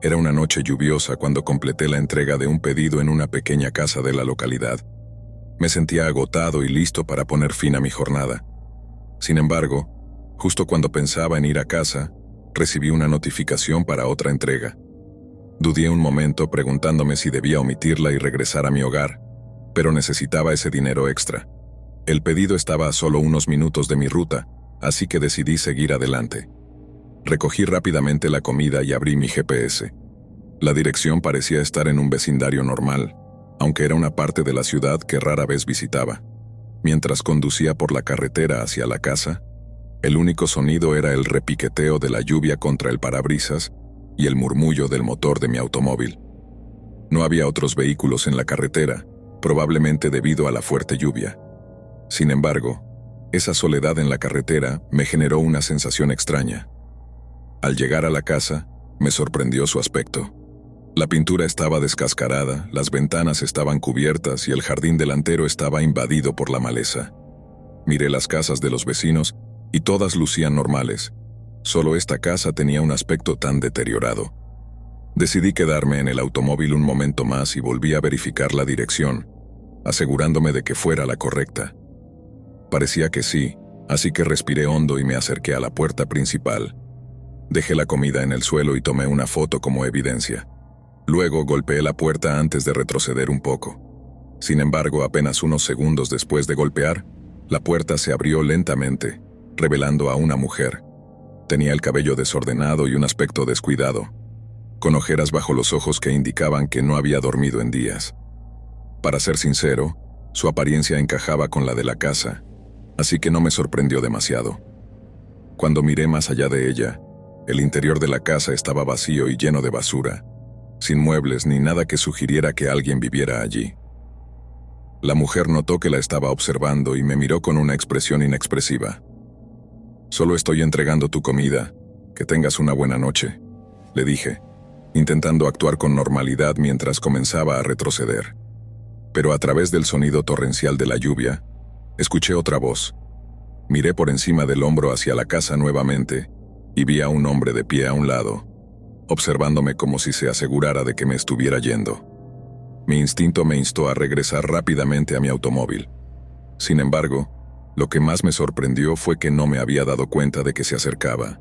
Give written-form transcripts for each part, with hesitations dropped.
Era una noche lluviosa cuando completé la entrega de un pedido en una pequeña casa de la localidad. Me sentía agotado y listo para poner fin a mi jornada. Sin embargo, justo cuando pensaba en ir a casa, recibí una notificación para otra entrega. Dudé un momento preguntándome si debía omitirla y regresar a mi hogar, pero necesitaba ese dinero extra. El pedido estaba a solo unos minutos de mi ruta, así que decidí seguir adelante. Recogí rápidamente la comida y abrí mi GPS. La dirección parecía estar en un vecindario normal, aunque era una parte de la ciudad que rara vez visitaba. Mientras conducía por la carretera hacia la casa, el único sonido era el repiqueteo de la lluvia contra el parabrisas y el murmullo del motor de mi automóvil. No había otros vehículos en la carretera, probablemente debido a la fuerte lluvia. Sin embargo, esa soledad en la carretera me generó una sensación extraña. Al llegar a la casa, me sorprendió su aspecto. La pintura estaba descascarada, las ventanas estaban cubiertas y el jardín delantero estaba invadido por la maleza. Miré las casas de los vecinos y todas lucían normales. Solo esta casa tenía un aspecto tan deteriorado. Decidí quedarme en el automóvil un momento más y volví a verificar la dirección, asegurándome de que fuera la correcta. Parecía que sí, así que respiré hondo y me acerqué a la puerta principal. Dejé la comida en el suelo y tomé una foto como evidencia. Luego golpeé la puerta antes de retroceder un poco. Sin embargo, apenas unos segundos después de golpear, la puerta se abrió lentamente, revelando a una mujer. Tenía el cabello desordenado y un aspecto descuidado, con ojeras bajo los ojos que indicaban que no había dormido en días. Para ser sincero, su apariencia encajaba con la de la casa, así que no me sorprendió demasiado. Cuando miré más allá de ella, el interior de la casa estaba vacío y lleno de basura, sin muebles ni nada que sugiriera que alguien viviera allí. La mujer notó que la estaba observando y me miró con una expresión inexpresiva. «Solo estoy entregando tu comida. Que tengas una buena noche», le dije, intentando actuar con normalidad mientras comenzaba a retroceder. Pero a través del sonido torrencial de la lluvia, escuché otra voz. Miré por encima del hombro hacia la casa nuevamente y vi a un hombre de pie a un lado, observándome como si se asegurara de que me estuviera yendo. Mi instinto me instó a regresar rápidamente a mi automóvil. Sin embargo, lo que más me sorprendió fue que no me había dado cuenta de que se acercaba.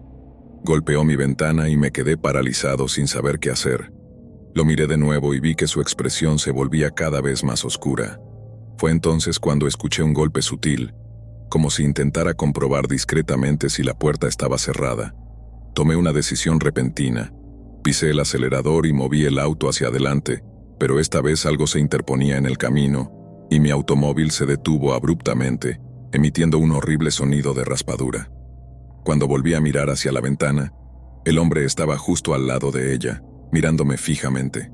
Golpeó mi ventana y me quedé paralizado sin saber qué hacer. Lo miré de nuevo y vi que su expresión se volvía cada vez más oscura. Fue entonces cuando escuché un golpe sutil, como si intentara comprobar discretamente si la puerta estaba cerrada. Tomé una decisión repentina. Pisé el acelerador y moví el auto hacia adelante, pero esta vez algo se interponía en el camino, y mi automóvil se detuvo abruptamente, emitiendo un horrible sonido de raspadura. Cuando volví a mirar hacia la ventana, el hombre estaba justo al lado de ella, mirándome fijamente.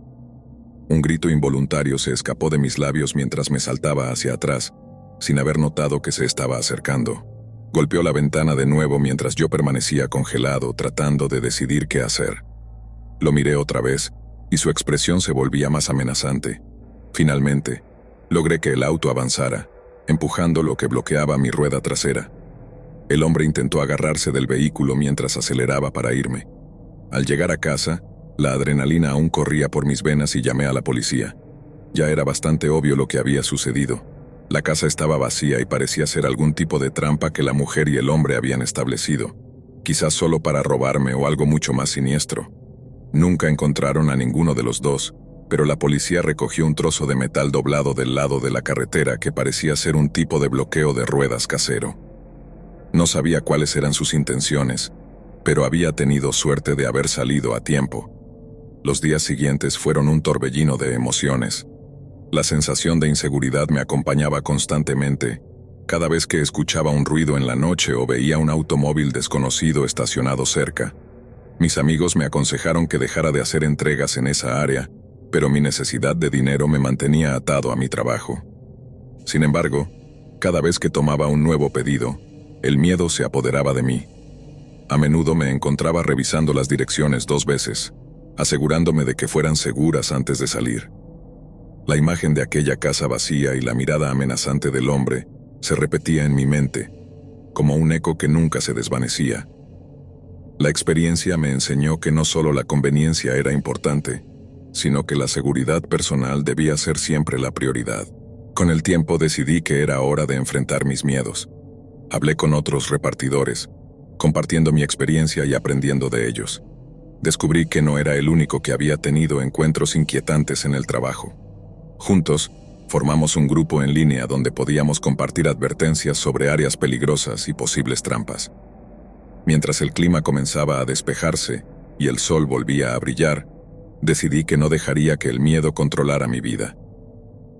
Un grito involuntario se escapó de mis labios mientras me saltaba hacia atrás, sin haber notado que se estaba acercando. Golpeó la ventana de nuevo mientras yo permanecía congelado, tratando de decidir qué hacer. Lo miré otra vez, y su expresión se volvía más amenazante. Finalmente, logré que el auto avanzara, empujando lo que bloqueaba mi rueda trasera. El hombre intentó agarrarse del vehículo mientras aceleraba para irme. Al llegar a casa, la adrenalina aún corría por mis venas y llamé a la policía. Ya era bastante obvio lo que había sucedido. La casa estaba vacía y parecía ser algún tipo de trampa que la mujer y el hombre habían establecido, quizás solo para robarme o algo mucho más siniestro. Nunca encontraron a ninguno de los dos, pero la policía recogió un trozo de metal doblado del lado de la carretera que parecía ser un tipo de bloqueo de ruedas casero. No sabía cuáles eran sus intenciones, pero había tenido suerte de haber salido a tiempo. Los días siguientes fueron un torbellino de emociones. La sensación de inseguridad me acompañaba constantemente, cada vez que escuchaba un ruido en la noche o veía un automóvil desconocido estacionado cerca. Mis amigos me aconsejaron que dejara de hacer entregas en esa área, pero mi necesidad de dinero me mantenía atado a mi trabajo. Sin embargo, cada vez que tomaba un nuevo pedido, el miedo se apoderaba de mí. A menudo me encontraba revisando las direcciones 2 veces, asegurándome de que fueran seguras antes de salir. La imagen de aquella casa vacía y la mirada amenazante del hombre se repetía en mi mente, como un eco que nunca se desvanecía. La experiencia me enseñó que no solo la conveniencia era importante, sino que la seguridad personal debía ser siempre la prioridad. Con el tiempo decidí que era hora de enfrentar mis miedos. Hablé con otros repartidores, compartiendo mi experiencia y aprendiendo de ellos. Descubrí que no era el único que había tenido encuentros inquietantes en el trabajo. Juntos, formamos un grupo en línea donde podíamos compartir advertencias sobre áreas peligrosas y posibles trampas. Mientras el clima comenzaba a despejarse y el sol volvía a brillar, decidí que no dejaría que el miedo controlara mi vida.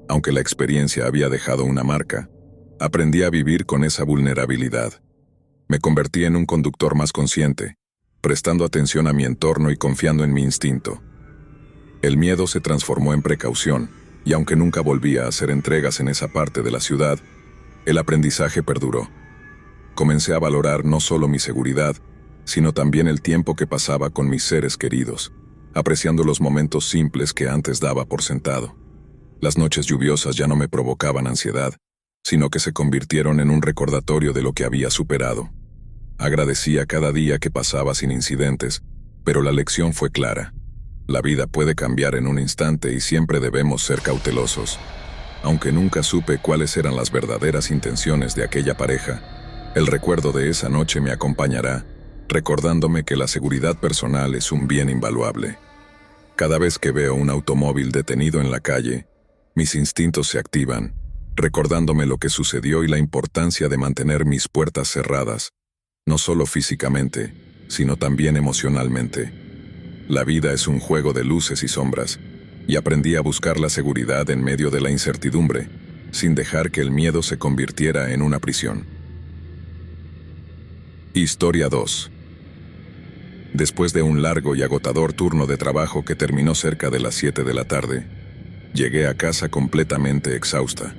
Aunque la experiencia había dejado una marca, aprendí a vivir con esa vulnerabilidad. Me convertí en un conductor más consciente, prestando atención a mi entorno y confiando en mi instinto. El miedo se transformó en precaución, y aunque nunca volví a hacer entregas en esa parte de la ciudad, el aprendizaje perduró. Comencé a valorar no solo mi seguridad, sino también el tiempo que pasaba con mis seres queridos, apreciando los momentos simples que antes daba por sentado. Las noches lluviosas ya no me provocaban ansiedad, sino que se convirtieron en un recordatorio de lo que había superado. Agradecía cada día que pasaba sin incidentes, pero la lección fue clara. La vida puede cambiar en un instante y siempre debemos ser cautelosos. Aunque nunca supe cuáles eran las verdaderas intenciones de aquella pareja, el recuerdo de esa noche me acompañará, recordándome que la seguridad personal es un bien invaluable. Cada vez que veo un automóvil detenido en la calle, mis instintos se activan, recordándome lo que sucedió y la importancia de mantener mis puertas cerradas, no solo físicamente, sino también emocionalmente. La vida es un juego de luces y sombras, y aprendí a buscar la seguridad en medio de la incertidumbre, sin dejar que el miedo se convirtiera en una prisión. Historia 2. Después de un largo y agotador turno de trabajo que terminó cerca de las 7 de la tarde, llegué a casa completamente exhausta.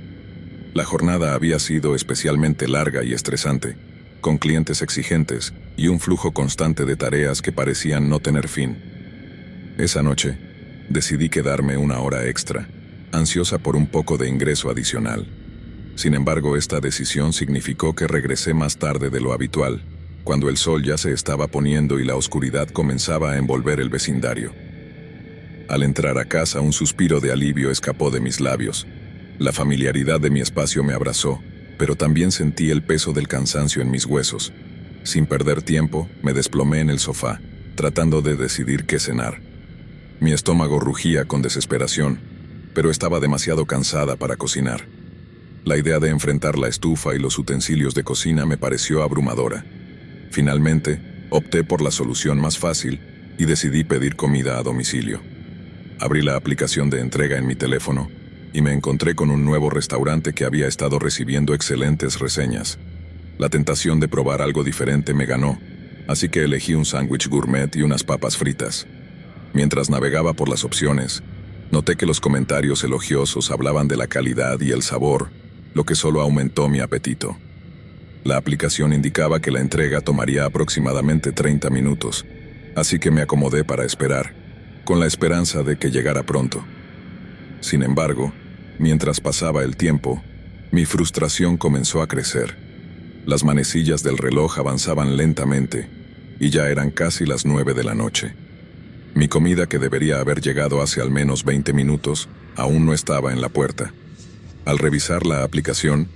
La jornada había sido especialmente larga y estresante, con clientes exigentes y un flujo constante de tareas que parecían no tener fin. Esa noche, decidí quedarme una hora extra, ansiosa por un poco de ingreso adicional. Sin embargo, esta decisión significó que regresé más tarde de lo habitual, cuando el sol ya se estaba poniendo y la oscuridad comenzaba a envolver el vecindario. Al entrar a casa, un suspiro de alivio escapó de mis labios. La familiaridad de mi espacio me abrazó, pero también sentí el peso del cansancio en mis huesos. Sin perder tiempo, me desplomé en el sofá, tratando de decidir qué cenar. Mi estómago rugía con desesperación, pero estaba demasiado cansada para cocinar. La idea de enfrentar la estufa y los utensilios de cocina me pareció abrumadora. Finalmente, opté por la solución más fácil y decidí pedir comida a domicilio. Abrí la aplicación de entrega en mi teléfono y me encontré con un nuevo restaurante que había estado recibiendo excelentes reseñas. La tentación de probar algo diferente me ganó, así que elegí un sándwich gourmet y unas papas fritas. Mientras navegaba por las opciones, noté que los comentarios elogiosos hablaban de la calidad y el sabor, lo que solo aumentó mi apetito. La aplicación indicaba que la entrega tomaría aproximadamente 30 minutos, así que me acomodé para esperar, con la esperanza de que llegara pronto. Sin embargo, mientras pasaba el tiempo, mi frustración comenzó a crecer. Las manecillas del reloj avanzaban lentamente, y ya eran casi las 9 de la noche. Mi comida, que debería haber llegado hace al menos 20 minutos, aún no estaba en la puerta. Al revisar la aplicación,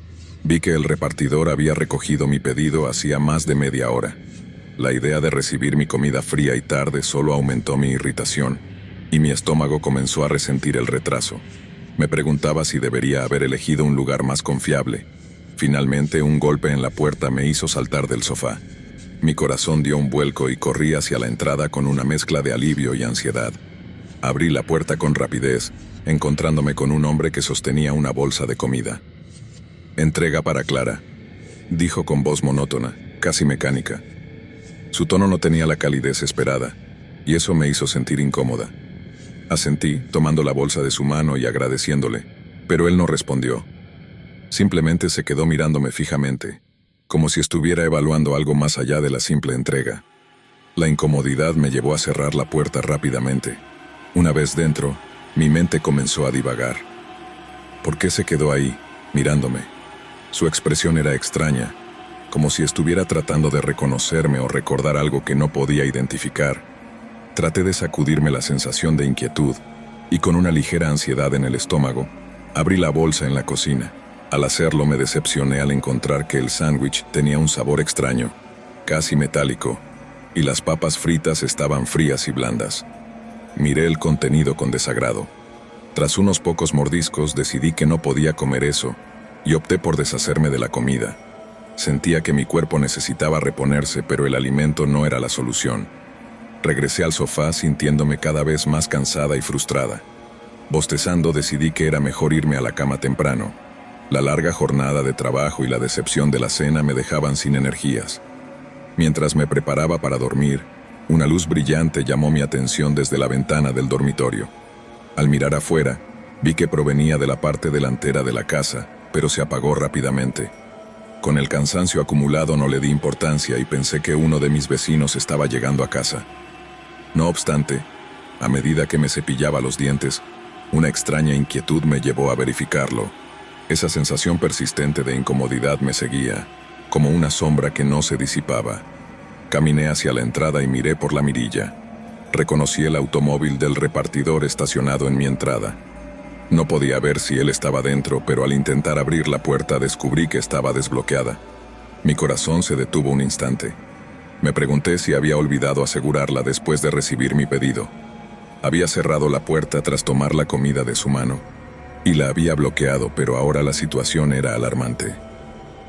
vi que el repartidor había recogido mi pedido hacía más de media hora. La idea de recibir mi comida fría y tarde solo aumentó mi irritación, y mi estómago comenzó a resentir el retraso. Me preguntaba si debería haber elegido un lugar más confiable. Finalmente, un golpe en la puerta me hizo saltar del sofá. Mi corazón dio un vuelco y corrí hacia la entrada con una mezcla de alivio y ansiedad. Abrí la puerta con rapidez, encontrándome con un hombre que sostenía una bolsa de comida. «Entrega para Clara», dijo con voz monótona, casi mecánica. Su tono no tenía la calidez esperada, y eso me hizo sentir incómoda. Asentí, tomando la bolsa de su mano y agradeciéndole, pero él no respondió. Simplemente se quedó mirándome fijamente, como si estuviera evaluando algo más allá de la simple entrega. La incomodidad me llevó a cerrar la puerta rápidamente. Una vez dentro, mi mente comenzó a divagar. ¿Por qué se quedó ahí, mirándome? Su expresión era extraña, como si estuviera tratando de reconocerme o recordar algo que no podía identificar. Traté de sacudirme la sensación de inquietud y con una ligera ansiedad en el estómago, abrí la bolsa en la cocina. Al hacerlo me decepcioné al encontrar que el sándwich tenía un sabor extraño, casi metálico, y las papas fritas estaban frías y blandas. Miré el contenido con desagrado. Tras unos pocos mordiscos decidí que no podía comer eso y opté por deshacerme de la comida. Sentía que mi cuerpo necesitaba reponerse, pero el alimento no era la solución. Regresé al sofá sintiéndome cada vez más cansada y frustrada. Bostezando decidí que era mejor irme a la cama temprano. La larga jornada de trabajo y la decepción de la cena me dejaban sin energías. Mientras me preparaba para dormir, una luz brillante llamó mi atención desde la ventana del dormitorio. Al mirar afuera, vi que provenía de la parte delantera de la casa, pero se apagó rápidamente. Con el cansancio acumulado no le di importancia y pensé que uno de mis vecinos estaba llegando a casa. No obstante, a medida que me cepillaba los dientes, una extraña inquietud me llevó a verificarlo. Esa sensación persistente de incomodidad me seguía, como una sombra que no se disipaba. Caminé hacia la entrada y miré por la mirilla. Reconocí el automóvil del repartidor estacionado en mi entrada. No podía ver si él estaba dentro, pero al intentar abrir la puerta descubrí que estaba desbloqueada. Mi corazón se detuvo un instante. Me pregunté si había olvidado asegurarla después de recibir mi pedido. Había cerrado la puerta tras tomar la comida de su mano, y la había bloqueado, pero ahora la situación era alarmante.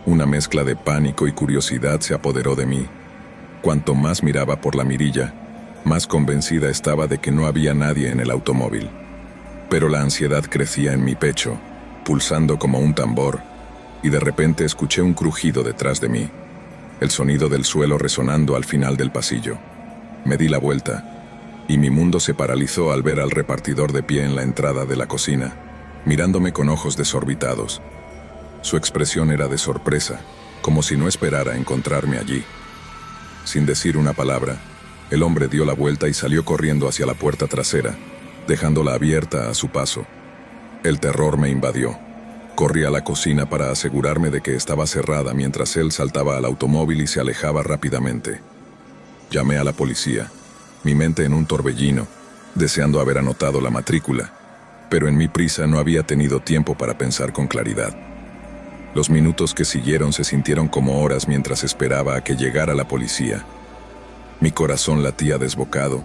Una mezcla de pánico y curiosidad se apoderó de mí. Cuanto más miraba por la mirilla, más convencida estaba de que no había nadie en el automóvil. Pero la ansiedad crecía en mi pecho, pulsando como un tambor, y de repente escuché un crujido detrás de mí, el sonido del suelo resonando al final del pasillo. Me di la vuelta, y mi mundo se paralizó al ver al repartidor de pie en la entrada de la cocina, mirándome con ojos desorbitados. Su expresión era de sorpresa, como si no esperara encontrarme allí. Sin decir una palabra, el hombre dio la vuelta y salió corriendo hacia la puerta trasera, dejándola abierta a su paso. El terror me invadió. Corrí a la cocina para asegurarme de que estaba cerrada mientras él saltaba al automóvil y se alejaba rápidamente. Llamé a la policía, mi mente en un torbellino, deseando haber anotado la matrícula, pero en mi prisa no había tenido tiempo para pensar con claridad. Los minutos que siguieron se sintieron como horas mientras esperaba a que llegara la policía. Mi corazón latía desbocado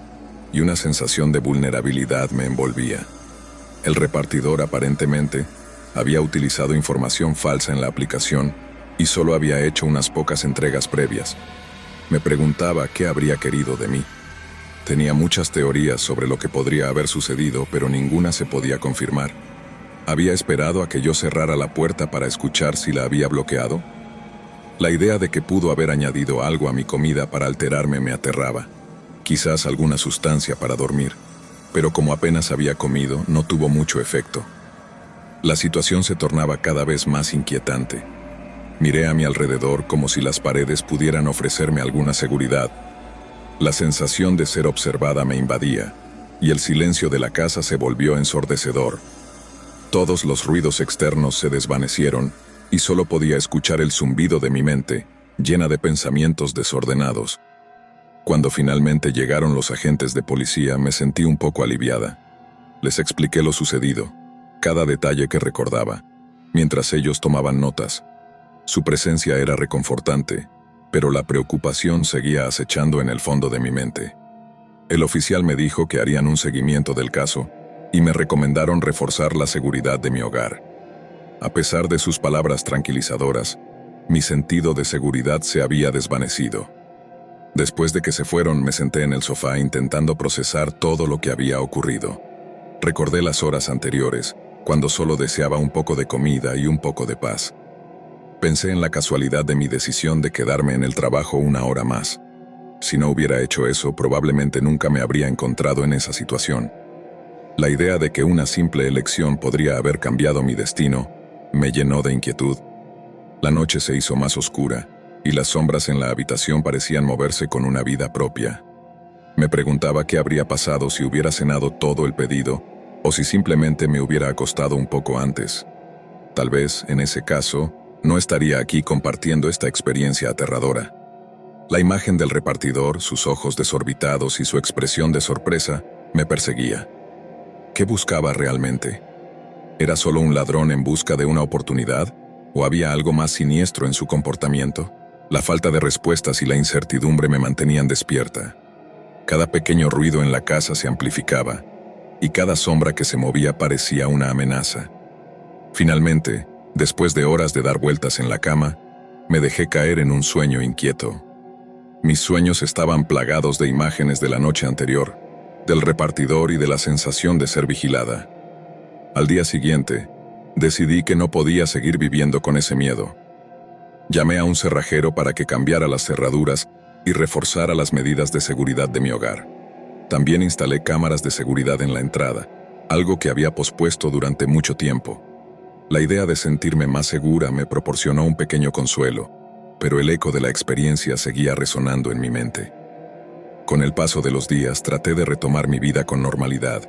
y una sensación de vulnerabilidad me envolvía. El repartidor aparentemente había utilizado información falsa en la aplicación y solo había hecho unas pocas entregas previas. Me preguntaba qué habría querido de mí. Tenía muchas teorías sobre lo que podría haber sucedido, pero ninguna se podía confirmar. ¿Había esperado a que yo cerrara la puerta para escuchar si la había bloqueado? La idea de que pudo haber añadido algo a mi comida para alterarme me aterraba. Quizás alguna sustancia para dormir, pero como apenas había comido, no tuvo mucho efecto. La situación se tornaba cada vez más inquietante. Miré a mi alrededor como si las paredes pudieran ofrecerme alguna seguridad. La sensación de ser observada me invadía, y el silencio de la casa se volvió ensordecedor. Todos los ruidos externos se desvanecieron, y solo podía escuchar el zumbido de mi mente, llena de pensamientos desordenados. Cuando finalmente llegaron los agentes de policía, me sentí un poco aliviada. Les expliqué lo sucedido, cada detalle que recordaba, mientras ellos tomaban notas. Su presencia era reconfortante, pero la preocupación seguía acechando en el fondo de mi mente. El oficial me dijo que harían un seguimiento del caso y me recomendaron reforzar la seguridad de mi hogar. A pesar de sus palabras tranquilizadoras, mi sentido de seguridad se había desvanecido. Después de que se fueron, me senté en el sofá intentando procesar todo lo que había ocurrido. Recordé las horas anteriores, cuando solo deseaba un poco de comida y un poco de paz. Pensé en la casualidad de mi decisión de quedarme en el trabajo una hora más. Si no hubiera hecho eso, probablemente nunca me habría encontrado en esa situación. La idea de que una simple elección podría haber cambiado mi destino me llenó de inquietud. La noche se hizo más oscura, y las sombras en la habitación parecían moverse con una vida propia. Me preguntaba qué habría pasado si hubiera cenado todo el pedido, o si simplemente me hubiera acostado un poco antes. Tal vez, en ese caso, no estaría aquí compartiendo esta experiencia aterradora. La imagen del repartidor, sus ojos desorbitados y su expresión de sorpresa me perseguía. ¿Qué buscaba realmente? ¿Era solo un ladrón en busca de una oportunidad? ¿O había algo más siniestro en su comportamiento? La falta de respuestas y la incertidumbre me mantenían despierta. Cada pequeño ruido en la casa se amplificaba, y cada sombra que se movía parecía una amenaza. Finalmente, después de horas de dar vueltas en la cama, me dejé caer en un sueño inquieto. Mis sueños estaban plagados de imágenes de la noche anterior, del repartidor y de la sensación de ser vigilada. Al día siguiente, decidí que no podía seguir viviendo con ese miedo. Llamé a un cerrajero para que cambiara las cerraduras y reforzara las medidas de seguridad de mi hogar. También instalé cámaras de seguridad en la entrada, algo que había pospuesto durante mucho tiempo. La idea de sentirme más segura me proporcionó un pequeño consuelo, pero el eco de la experiencia seguía resonando en mi mente. Con el paso de los días traté de retomar mi vida con normalidad,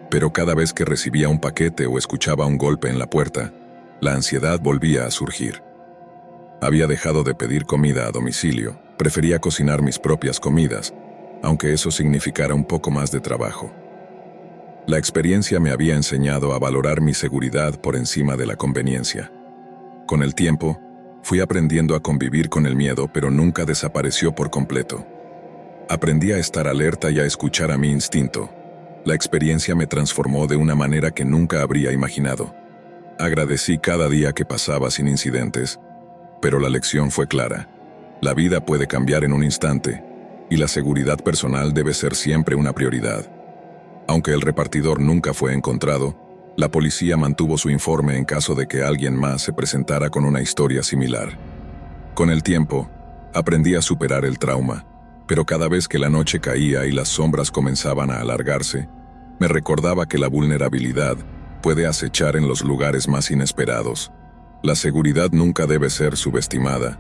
pero cada vez que recibía un paquete o escuchaba un golpe en la puerta, la ansiedad volvía a surgir. Había dejado de pedir comida a domicilio, prefería cocinar mis propias comidas, aunque eso significara un poco más de trabajo. La experiencia me había enseñado a valorar mi seguridad por encima de la conveniencia. Con el tiempo, fui aprendiendo a convivir con el miedo, pero nunca desapareció por completo. Aprendí a estar alerta y a escuchar a mi instinto. La experiencia me transformó de una manera que nunca habría imaginado. Agradecí cada día que pasaba sin incidentes, pero la lección fue clara. La vida puede cambiar en un instante, y la seguridad personal debe ser siempre una prioridad. Aunque el repartidor nunca fue encontrado, la policía mantuvo su informe en caso de que alguien más se presentara con una historia similar. Con el tiempo, aprendí a superar el trauma, pero cada vez que la noche caía y las sombras comenzaban a alargarse, me recordaba que la vulnerabilidad puede acechar en los lugares más inesperados. La seguridad nunca debe ser subestimada,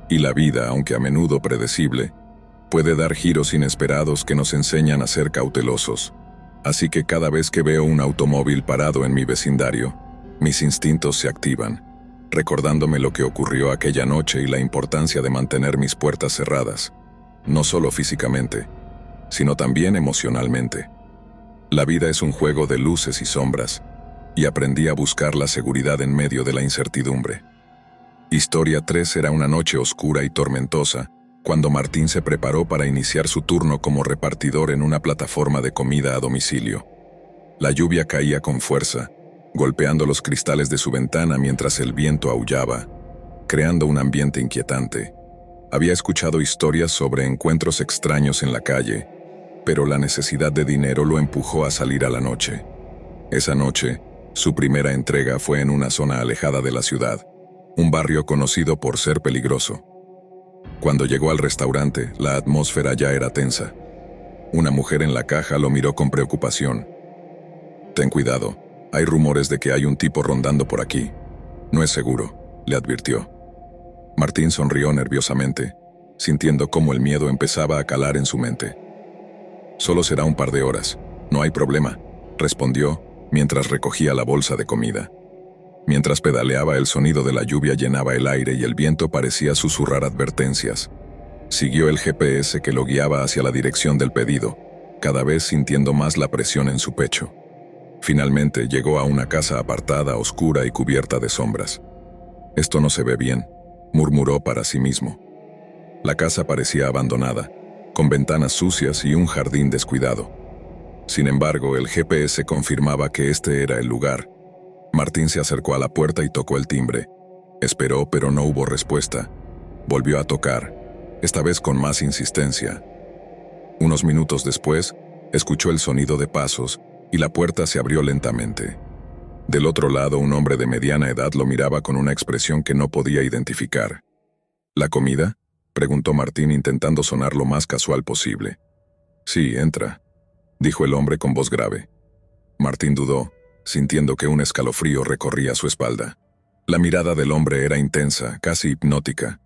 y la vida, aunque a menudo predecible, puede dar giros inesperados que nos enseñan a ser cautelosos. Así que cada vez que veo un automóvil parado en mi vecindario, mis instintos se activan, recordándome lo que ocurrió aquella noche y la importancia de mantener mis puertas cerradas, no solo físicamente, sino también emocionalmente. La vida es un juego de luces y sombras, y aprendí a buscar la seguridad en medio de la incertidumbre. Historia 3 era una noche oscura y tormentosa, cuando Martín se preparó para iniciar su turno como repartidor en una plataforma de comida a domicilio. La lluvia caía con fuerza, golpeando los cristales de su ventana mientras el viento aullaba, creando un ambiente inquietante. Había escuchado historias sobre encuentros extraños en la calle, pero la necesidad de dinero lo empujó a salir a la noche. Esa noche, su primera entrega fue en una zona alejada de la ciudad, un barrio conocido por ser peligroso. Cuando llegó al restaurante, la atmósfera ya era tensa. Una mujer en la caja lo miró con preocupación. «Ten cuidado, hay rumores de que hay un tipo rondando por aquí. No es seguro», le advirtió. Martín sonrió nerviosamente, sintiendo cómo el miedo empezaba a calar en su mente. «Solo será un par de horas, no hay problema», respondió, mientras recogía la bolsa de comida. Mientras pedaleaba, el sonido de la lluvia llenaba el aire y el viento parecía susurrar advertencias. Siguió el GPS que lo guiaba hacia la dirección del pedido, cada vez sintiendo más la presión en su pecho. Finalmente llegó a una casa apartada, oscura y cubierta de sombras. «Esto no se ve bien», murmuró para sí mismo. La casa parecía abandonada, con ventanas sucias y un jardín descuidado. Sin embargo, el GPS confirmaba que este era el lugar. Martín se acercó a la puerta y tocó el timbre. Esperó, pero no hubo respuesta. Volvió a tocar, esta vez con más insistencia. Unos minutos después, escuchó el sonido de pasos y la puerta se abrió lentamente. Del otro lado, un hombre de mediana edad lo miraba con una expresión que no podía identificar. «¿La comida?», preguntó Martín intentando sonar lo más casual posible. «Sí, entra», dijo el hombre con voz grave. Martín dudó, sintiendo que un escalofrío recorría su espalda. La mirada del hombre era intensa, casi hipnótica.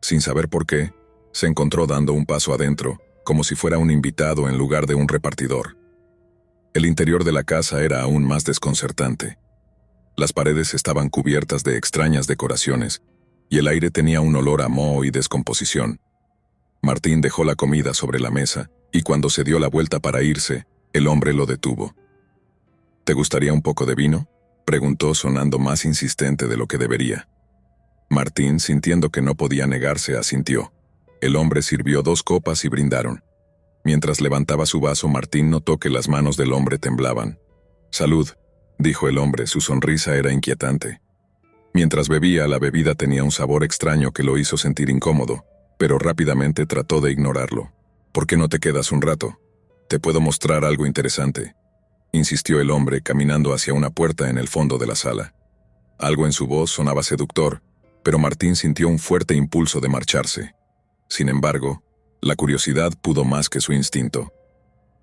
Sin saber por qué, se encontró dando un paso adentro, como si fuera un invitado en lugar de un repartidor. El interior de la casa era aún más desconcertante. Las paredes estaban cubiertas de extrañas decoraciones, y el aire tenía un olor a moho y descomposición. Martín dejó la comida sobre la mesa, y cuando se dio la vuelta para irse, el hombre lo detuvo. ¿Te gustaría un poco de vino?, preguntó sonando más insistente de lo que debería. Martín, sintiendo que no podía negarse, asintió. El hombre sirvió 2 copas y brindaron. Mientras levantaba su vaso, Martín notó que las manos del hombre temblaban. «Salud», dijo el hombre, su sonrisa era inquietante. Mientras bebía, la bebida tenía un sabor extraño que lo hizo sentir incómodo, pero rápidamente trató de ignorarlo. «¿Por qué no te quedas un rato? Te puedo mostrar algo interesante», insistió el hombre, caminando hacia una puerta en el fondo de la sala. Algo en su voz sonaba seductor, pero Martín sintió un fuerte impulso de marcharse. Sin embargo, la curiosidad pudo más que su instinto.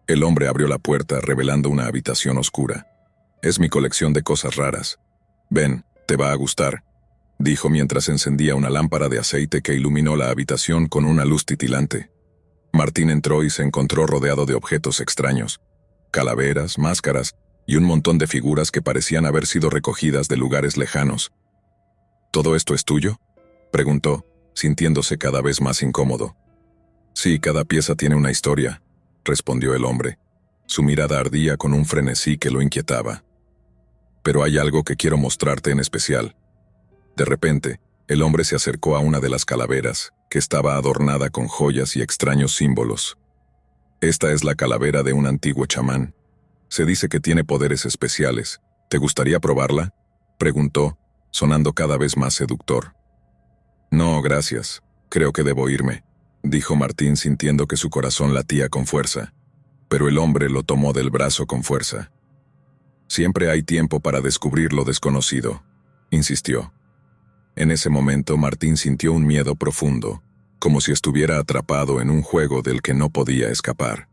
El hombre abrió la puerta, revelando una habitación oscura. «Es mi colección de cosas raras. Ven, te va a gustar», dijo mientras encendía una lámpara de aceite que iluminó la habitación con una luz titilante. Martín entró y se encontró rodeado de objetos extraños. Calaveras, máscaras y un montón de figuras que parecían haber sido recogidas de lugares lejanos. «¿Todo esto es tuyo?», preguntó, sintiéndose cada vez más incómodo. «Sí, cada pieza tiene una historia», respondió el hombre. Su mirada ardía con un frenesí que lo inquietaba. «Pero hay algo que quiero mostrarte en especial». De repente, el hombre se acercó a una de las calaveras, que estaba adornada con joyas y extraños símbolos. «Esta es la calavera de un antiguo chamán. Se dice que tiene poderes especiales. ¿Te gustaría probarla?», preguntó, sonando cada vez más seductor. «No, gracias. Creo que debo irme», dijo Martín, sintiendo que su corazón latía con fuerza. Pero el hombre lo tomó del brazo con fuerza. «Siempre hay tiempo para descubrir lo desconocido», insistió. En ese momento Martín sintió un miedo profundo, como si estuviera atrapado en un juego del que no podía escapar.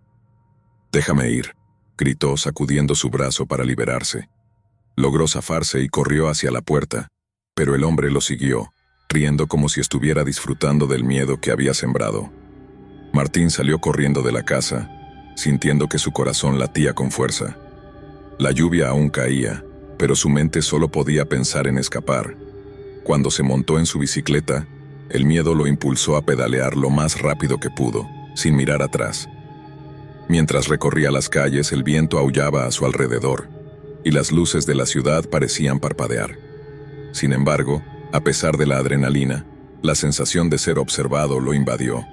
«Déjame ir», gritó, sacudiendo su brazo para liberarse. Logró zafarse y corrió hacia la puerta, pero el hombre lo siguió, riendo como si estuviera disfrutando del miedo que había sembrado. Martín salió corriendo de la casa, sintiendo que su corazón latía con fuerza. La lluvia aún caía, pero su mente solo podía pensar en escapar. Cuando se montó en su bicicleta, el miedo lo impulsó a pedalear lo más rápido que pudo, sin mirar atrás. Mientras recorría las calles, el viento aullaba a su alrededor, y las luces de la ciudad parecían parpadear. Sin embargo, a pesar de la adrenalina, la sensación de ser observado lo invadió.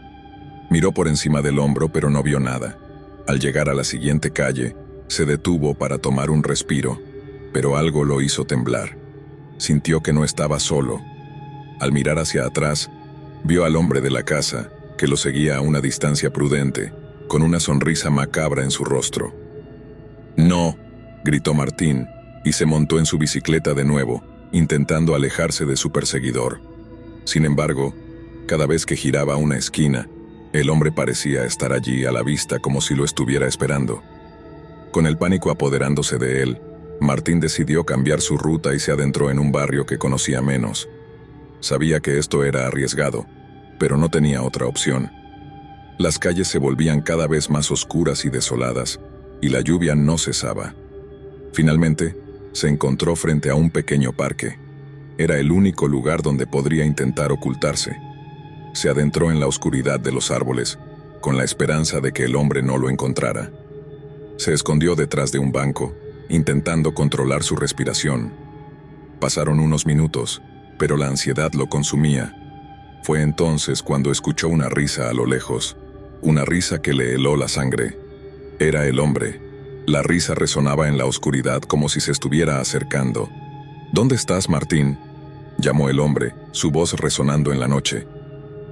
Miró por encima del hombro, pero no vio nada. Al llegar a la siguiente calle, se detuvo para tomar un respiro, pero algo lo hizo temblar. Sintió que no estaba solo. Al mirar hacia atrás, vio al hombre de la casa, que lo seguía a una distancia prudente, con una sonrisa macabra en su rostro. «No», gritó Martín, y se montó en su bicicleta de nuevo, intentando alejarse de su perseguidor. Sin embargo, cada vez que giraba una esquina, el hombre parecía estar allí a la vista como si lo estuviera esperando. Con el pánico apoderándose de él, Martín decidió cambiar su ruta y se adentró en un barrio que conocía menos. Sabía que esto era arriesgado, pero no tenía otra opción. Las calles se volvían cada vez más oscuras y desoladas, y la lluvia no cesaba. Finalmente, se encontró frente a un pequeño parque. Era el único lugar donde podría intentar ocultarse. Se adentró en la oscuridad de los árboles, con la esperanza de que el hombre no lo encontrara. Se escondió detrás de un banco, intentando controlar su respiración. Pasaron unos minutos, pero la ansiedad lo consumía. Fue entonces cuando escuchó una risa a lo lejos, una risa que le heló la sangre. Era el hombre. La risa resonaba en la oscuridad como si se estuviera acercando. «¿Dónde estás, Martín?», llamó el hombre, su voz resonando en la noche.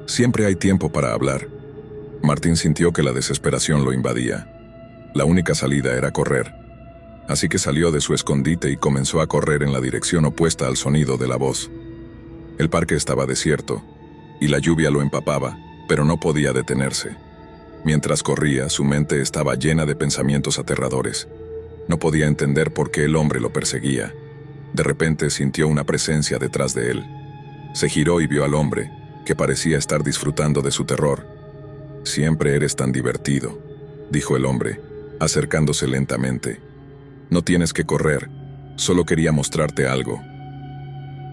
«Siempre hay tiempo para hablar». Martín sintió que la desesperación lo invadía. La única salida era correr. Así que salió de su escondite y comenzó a correr en la dirección opuesta al sonido de la voz. El parque estaba desierto, y la lluvia lo empapaba, pero no podía detenerse. Mientras corría, su mente estaba llena de pensamientos aterradores. No podía entender por qué el hombre lo perseguía. De repente sintió una presencia detrás de él. Se giró y vio al hombre, que parecía estar disfrutando de su terror. «Siempre eres tan divertido», dijo el hombre, acercándose lentamente. «No tienes que correr, solo quería mostrarte algo».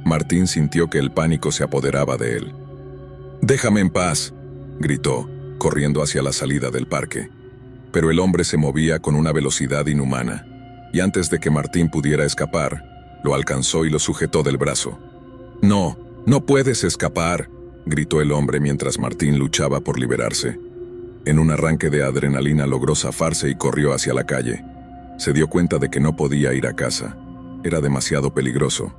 Martín sintió que el pánico se apoderaba de él. «¡Déjame en paz!», gritó, corriendo hacia la salida del parque. Pero el hombre se movía con una velocidad inhumana, y antes de que Martín pudiera escapar, lo alcanzó y lo sujetó del brazo. «¡No! ¡No puedes escapar!», gritó el hombre mientras Martín luchaba por liberarse. En un arranque de adrenalina logró zafarse y corrió hacia la calle. Se dio cuenta de que no podía ir a casa. Era demasiado peligroso.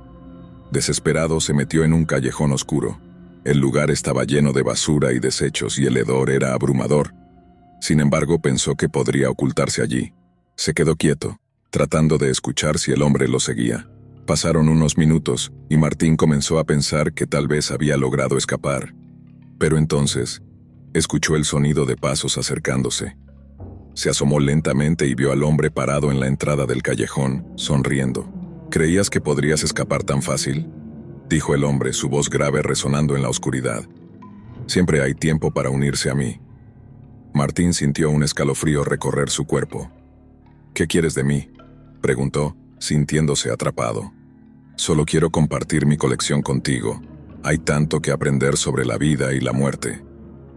Desesperado se metió en un callejón oscuro. El lugar estaba lleno de basura y desechos y el hedor era abrumador. Sin embargo, pensó que podría ocultarse allí. Se quedó quieto, tratando de escuchar si el hombre lo seguía. Pasaron unos minutos y Martín comenzó a pensar que tal vez había logrado escapar. Pero entonces, escuchó el sonido de pasos acercándose. Se asomó lentamente y vio al hombre parado en la entrada del callejón, sonriendo. «¿Creías que podrías escapar tan fácil?», dijo el hombre, su voz grave resonando en la oscuridad. «Siempre hay tiempo para unirse a mí». Martín sintió un escalofrío recorrer su cuerpo. «¿Qué quieres de mí?», preguntó, sintiéndose atrapado. «Solo quiero compartir mi colección contigo. Hay tanto que aprender sobre la vida y la muerte»,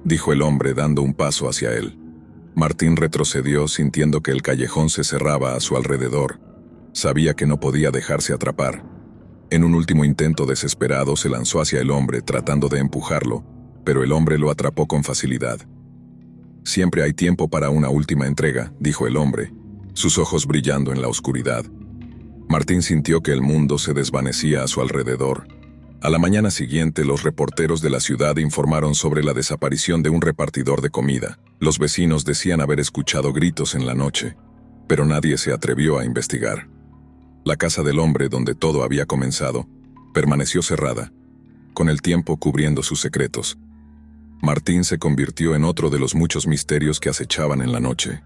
dijo el hombre dando un paso hacia él. Martín retrocedió sintiendo que el callejón se cerraba a su alrededor. Sabía que no podía dejarse atrapar. En un último intento desesperado se lanzó hacia el hombre tratando de empujarlo, pero el hombre lo atrapó con facilidad. «Siempre hay tiempo para una última entrega», dijo el hombre, sus ojos brillando en la oscuridad. Martín sintió que el mundo se desvanecía a su alrededor. A la mañana siguiente, los reporteros de la ciudad informaron sobre la desaparición de un repartidor de comida. Los vecinos decían haber escuchado gritos en la noche, pero nadie se atrevió a investigar. La casa del hombre, donde todo había comenzado, permaneció cerrada, con el tiempo cubriendo sus secretos. Martín se convirtió en otro de los muchos misterios que acechaban en la noche.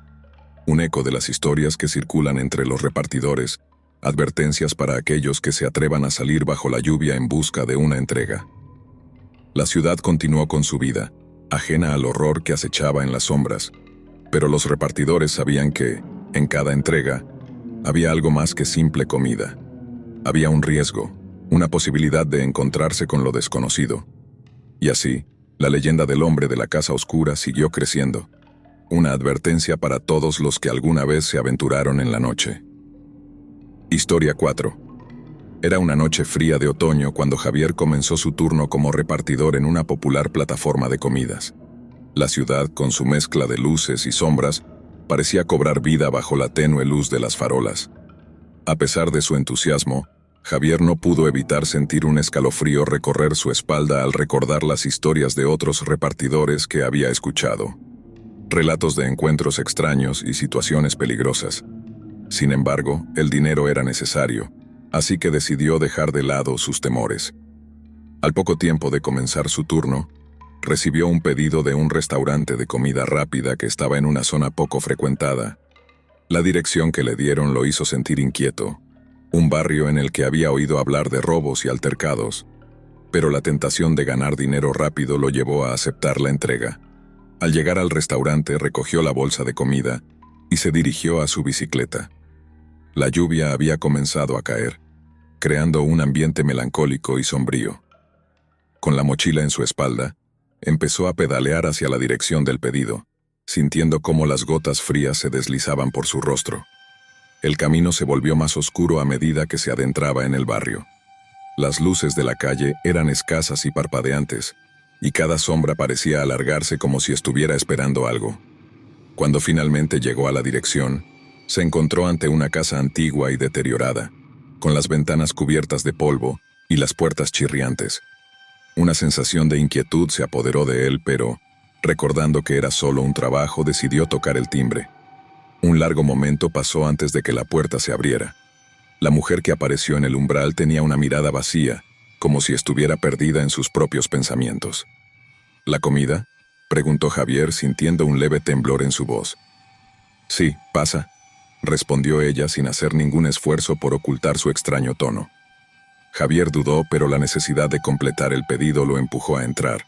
Un eco de las historias que circulan entre los repartidores, advertencias para aquellos que se atrevan a salir bajo la lluvia en busca de una entrega. La ciudad continuó con su vida, ajena al horror que acechaba en las sombras, pero los repartidores sabían que, en cada entrega, había algo más que simple comida. Había un riesgo, una posibilidad de encontrarse con lo desconocido. Y así, la leyenda del hombre de la casa oscura siguió creciendo, una advertencia para todos los que alguna vez se aventuraron en la noche. Historia 4. Era una noche fría de otoño cuando Javier comenzó su turno como repartidor en una popular plataforma de comidas. La ciudad, con su mezcla de luces y sombras, parecía cobrar vida bajo la tenue luz de las farolas. A pesar de su entusiasmo, Javier no pudo evitar sentir un escalofrío recorrer su espalda al recordar las historias de otros repartidores que había escuchado. Relatos de encuentros extraños y situaciones peligrosas. Sin embargo, el dinero era necesario, así que decidió dejar de lado sus temores. Al poco tiempo de comenzar su turno, recibió un pedido de un restaurante de comida rápida que estaba en una zona poco frecuentada. La dirección que le dieron lo hizo sentir inquieto, un barrio en el que había oído hablar de robos y altercados, pero la tentación de ganar dinero rápido lo llevó a aceptar la entrega. Al llegar al restaurante, recogió la bolsa de comida y se dirigió a su bicicleta. La lluvia había comenzado a caer, creando un ambiente melancólico y sombrío. Con la mochila en su espalda, empezó a pedalear hacia la dirección del pedido, sintiendo cómo las gotas frías se deslizaban por su rostro. El camino se volvió más oscuro a medida que se adentraba en el barrio. Las luces de la calle eran escasas y parpadeantes, y cada sombra parecía alargarse como si estuviera esperando algo. Cuando finalmente llegó a la dirección, se encontró ante una casa antigua y deteriorada, con las ventanas cubiertas de polvo y las puertas chirriantes. Una sensación de inquietud se apoderó de él, pero, recordando que era solo un trabajo, decidió tocar el timbre. Un largo momento pasó antes de que la puerta se abriera. La mujer que apareció en el umbral tenía una mirada vacía, como si estuviera perdida en sus propios pensamientos. ¿La comida?, preguntó Javier, sintiendo un leve temblor en su voz. «Sí, pasa», respondió ella sin hacer ningún esfuerzo por ocultar su extraño tono. Javier dudó, pero la necesidad de completar el pedido lo empujó a entrar.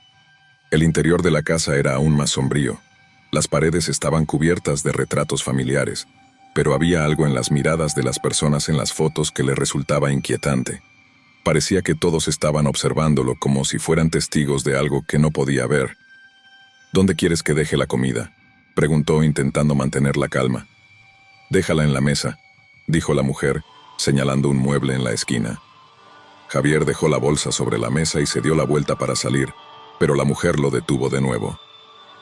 El interior de la casa era aún más sombrío. Las paredes estaban cubiertas de retratos familiares, pero había algo en las miradas de las personas en las fotos que le resultaba inquietante. Parecía que todos estaban observándolo como si fueran testigos de algo que no podía ver. ¿Dónde quieres que deje la comida?, preguntó intentando mantener la calma. Déjala en la mesa, dijo la mujer, señalando un mueble en la esquina. Javier dejó la bolsa sobre la mesa y se dio la vuelta para salir, pero la mujer lo detuvo de nuevo.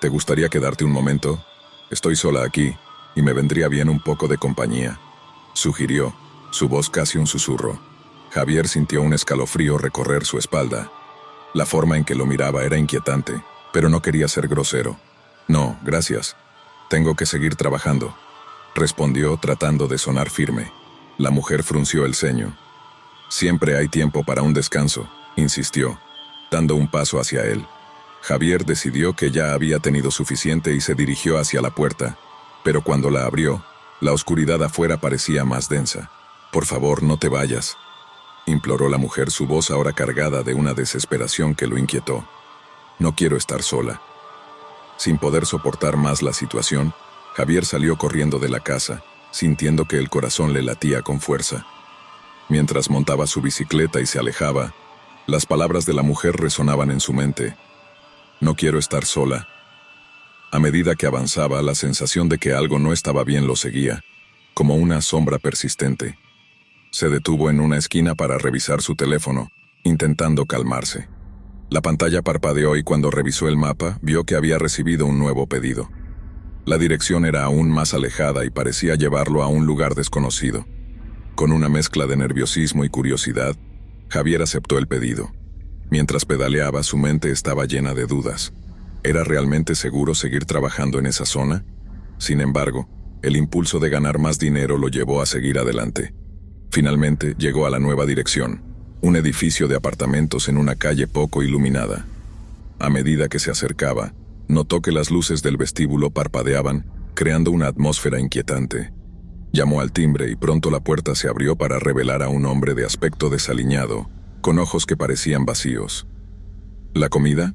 ¿Te gustaría quedarte un momento? Estoy sola aquí, y me vendría bien un poco de compañía, sugirió, su voz casi un susurro. Javier sintió un escalofrío recorrer su espalda. La forma en que lo miraba era inquietante, pero no quería ser grosero. No, gracias. Tengo que seguir trabajando, respondió tratando de sonar firme. La mujer frunció el ceño. Siempre hay tiempo para un descanso, insistió, dando un paso hacia él. Javier decidió que ya había tenido suficiente y se dirigió hacia la puerta, pero cuando la abrió, la oscuridad afuera parecía más densa. Por favor, no te vayas, imploró la mujer, su voz ahora cargada de una desesperación que lo inquietó. No quiero estar sola. Sin poder soportar más la situación, Javier salió corriendo de la casa, sintiendo que el corazón le latía con fuerza. Mientras montaba su bicicleta y se alejaba, las palabras de la mujer resonaban en su mente. No quiero estar sola. A medida que avanzaba, la sensación de que algo no estaba bien lo seguía, como una sombra persistente. Se detuvo en una esquina para revisar su teléfono, intentando calmarse. La pantalla parpadeó y cuando revisó el mapa, vio que había recibido un nuevo pedido. La dirección era aún más alejada y parecía llevarlo a un lugar desconocido. Con una mezcla de nerviosismo y curiosidad, Javier aceptó el pedido. Mientras pedaleaba, su mente estaba llena de dudas. ¿Era realmente seguro seguir trabajando en esa zona? Sin embargo, el impulso de ganar más dinero lo llevó a seguir adelante. Finalmente, llegó a la nueva dirección, un edificio de apartamentos en una calle poco iluminada. A medida que se acercaba, notó que las luces del vestíbulo parpadeaban, creando una atmósfera inquietante. Llamó al timbre y pronto la puerta se abrió para revelar a un hombre de aspecto desaliñado, con ojos que parecían vacíos. ¿La comida?,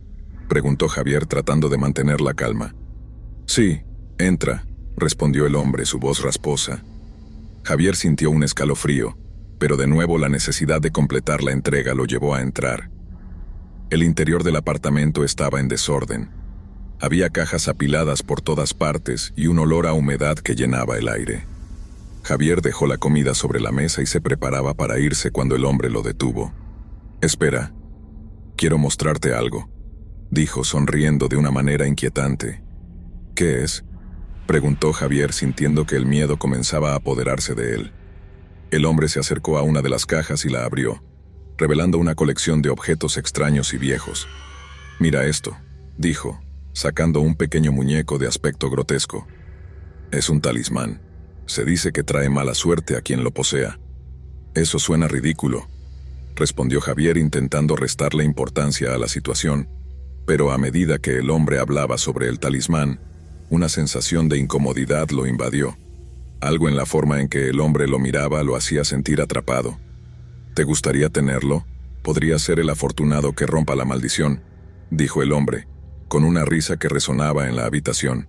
preguntó Javier tratando de mantener la calma. Sí, entra, respondió el hombre, su voz rasposa. Javier sintió un escalofrío, pero de nuevo la necesidad de completar la entrega lo llevó a entrar. El interior del apartamento estaba en desorden. Había cajas apiladas por todas partes y un olor a humedad que llenaba el aire. Javier dejó la comida sobre la mesa y se preparaba para irse cuando el hombre lo detuvo. «Espera, quiero mostrarte algo», dijo sonriendo de una manera inquietante. «¿Qué es?», preguntó Javier sintiendo que el miedo comenzaba a apoderarse de él. El hombre se acercó a una de las cajas y la abrió, revelando una colección de objetos extraños y viejos. «Mira esto», dijo, sacando un pequeño muñeco de aspecto grotesco. «Es un talismán. Se dice que trae mala suerte a quien lo posea». «Eso suena ridículo», respondió Javier intentando restarle importancia a la situación, pero a medida que el hombre hablaba sobre el talismán, una sensación de incomodidad lo invadió. Algo en la forma en que el hombre lo miraba lo hacía sentir atrapado. «¿Te gustaría tenerlo? Podría ser el afortunado que rompa la maldición», dijo el hombre, con una risa que resonaba en la habitación.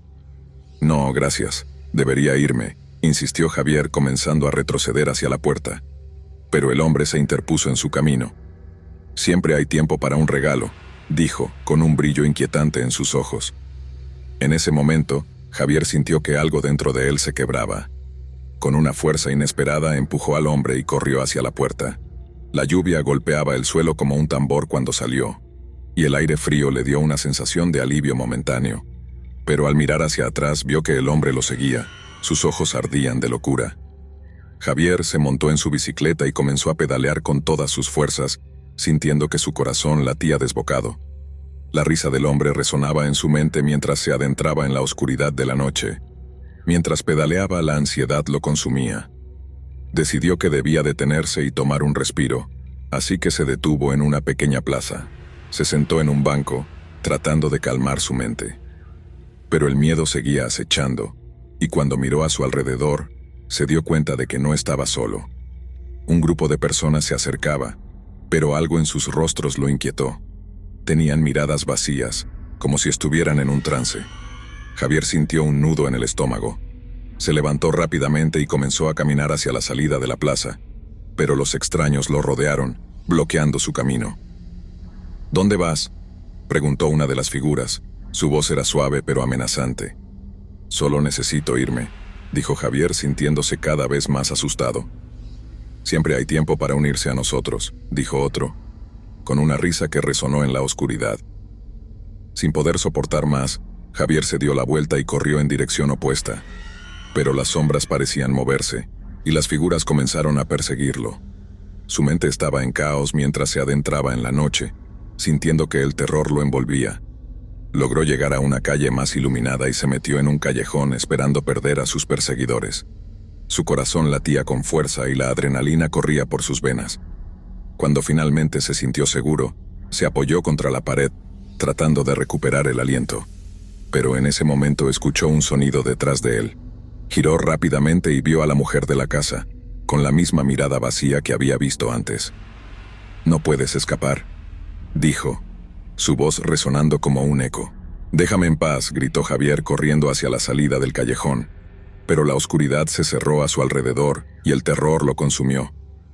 «No, gracias. Debería irme», insistió Javier comenzando a retroceder hacia la puerta. Pero el hombre se interpuso en su camino. «Siempre hay tiempo para un regalo», dijo, con un brillo inquietante en sus ojos. En ese momento, Javier sintió que algo dentro de él se quebraba. Con una fuerza inesperada empujó al hombre y corrió hacia la puerta. La lluvia golpeaba el suelo como un tambor cuando salió, y el aire frío le dio una sensación de alivio momentáneo. Pero al mirar hacia atrás vio que el hombre lo seguía, sus ojos ardían de locura. Javier se montó en su bicicleta y comenzó a pedalear con todas sus fuerzas, sintiendo que su corazón latía desbocado. La risa del hombre resonaba en su mente mientras se adentraba en la oscuridad de la noche. Mientras pedaleaba, la ansiedad lo consumía. Decidió que debía detenerse y tomar un respiro, así que se detuvo en una pequeña plaza. Se sentó en un banco, tratando de calmar su mente. Pero el miedo seguía acechando, y cuando miró a su alrededor, se dio cuenta de que no estaba solo. Un grupo de personas se acercaba, pero algo en sus rostros lo inquietó. Tenían miradas vacías, como si estuvieran en un trance. Javier sintió un nudo en el estómago. Se levantó rápidamente y comenzó a caminar hacia la salida de la plaza, pero los extraños lo rodearon, bloqueando su camino. ¿Dónde vas?, preguntó una de las figuras. Su voz era suave pero amenazante. Solo necesito irme, dijo Javier, sintiéndose cada vez más asustado. Siempre hay tiempo para unirse a nosotros, dijo otro, con una risa que resonó en la oscuridad. Sin poder soportar más, Javier se dio la vuelta y corrió en dirección opuesta. Pero las sombras parecían moverse, y las figuras comenzaron a perseguirlo. Su mente estaba en caos mientras se adentraba en la noche, sintiendo que el terror lo envolvía. Logró llegar a una calle más iluminada y se metió en un callejón esperando perder a sus perseguidores. Su corazón latía con fuerza y la adrenalina corría por sus venas. Cuando finalmente se sintió seguro, se apoyó contra la pared, tratando de recuperar el aliento. Pero en ese momento escuchó un sonido detrás de él. Giró rápidamente y vio a la mujer de la casa, con la misma mirada vacía que había visto antes. «No puedes escapar», dijo, su voz resonando como un eco. «Déjame en paz», gritó Javier corriendo hacia la salida del callejón. Pero la oscuridad se cerró a su alrededor y el terror lo consumió.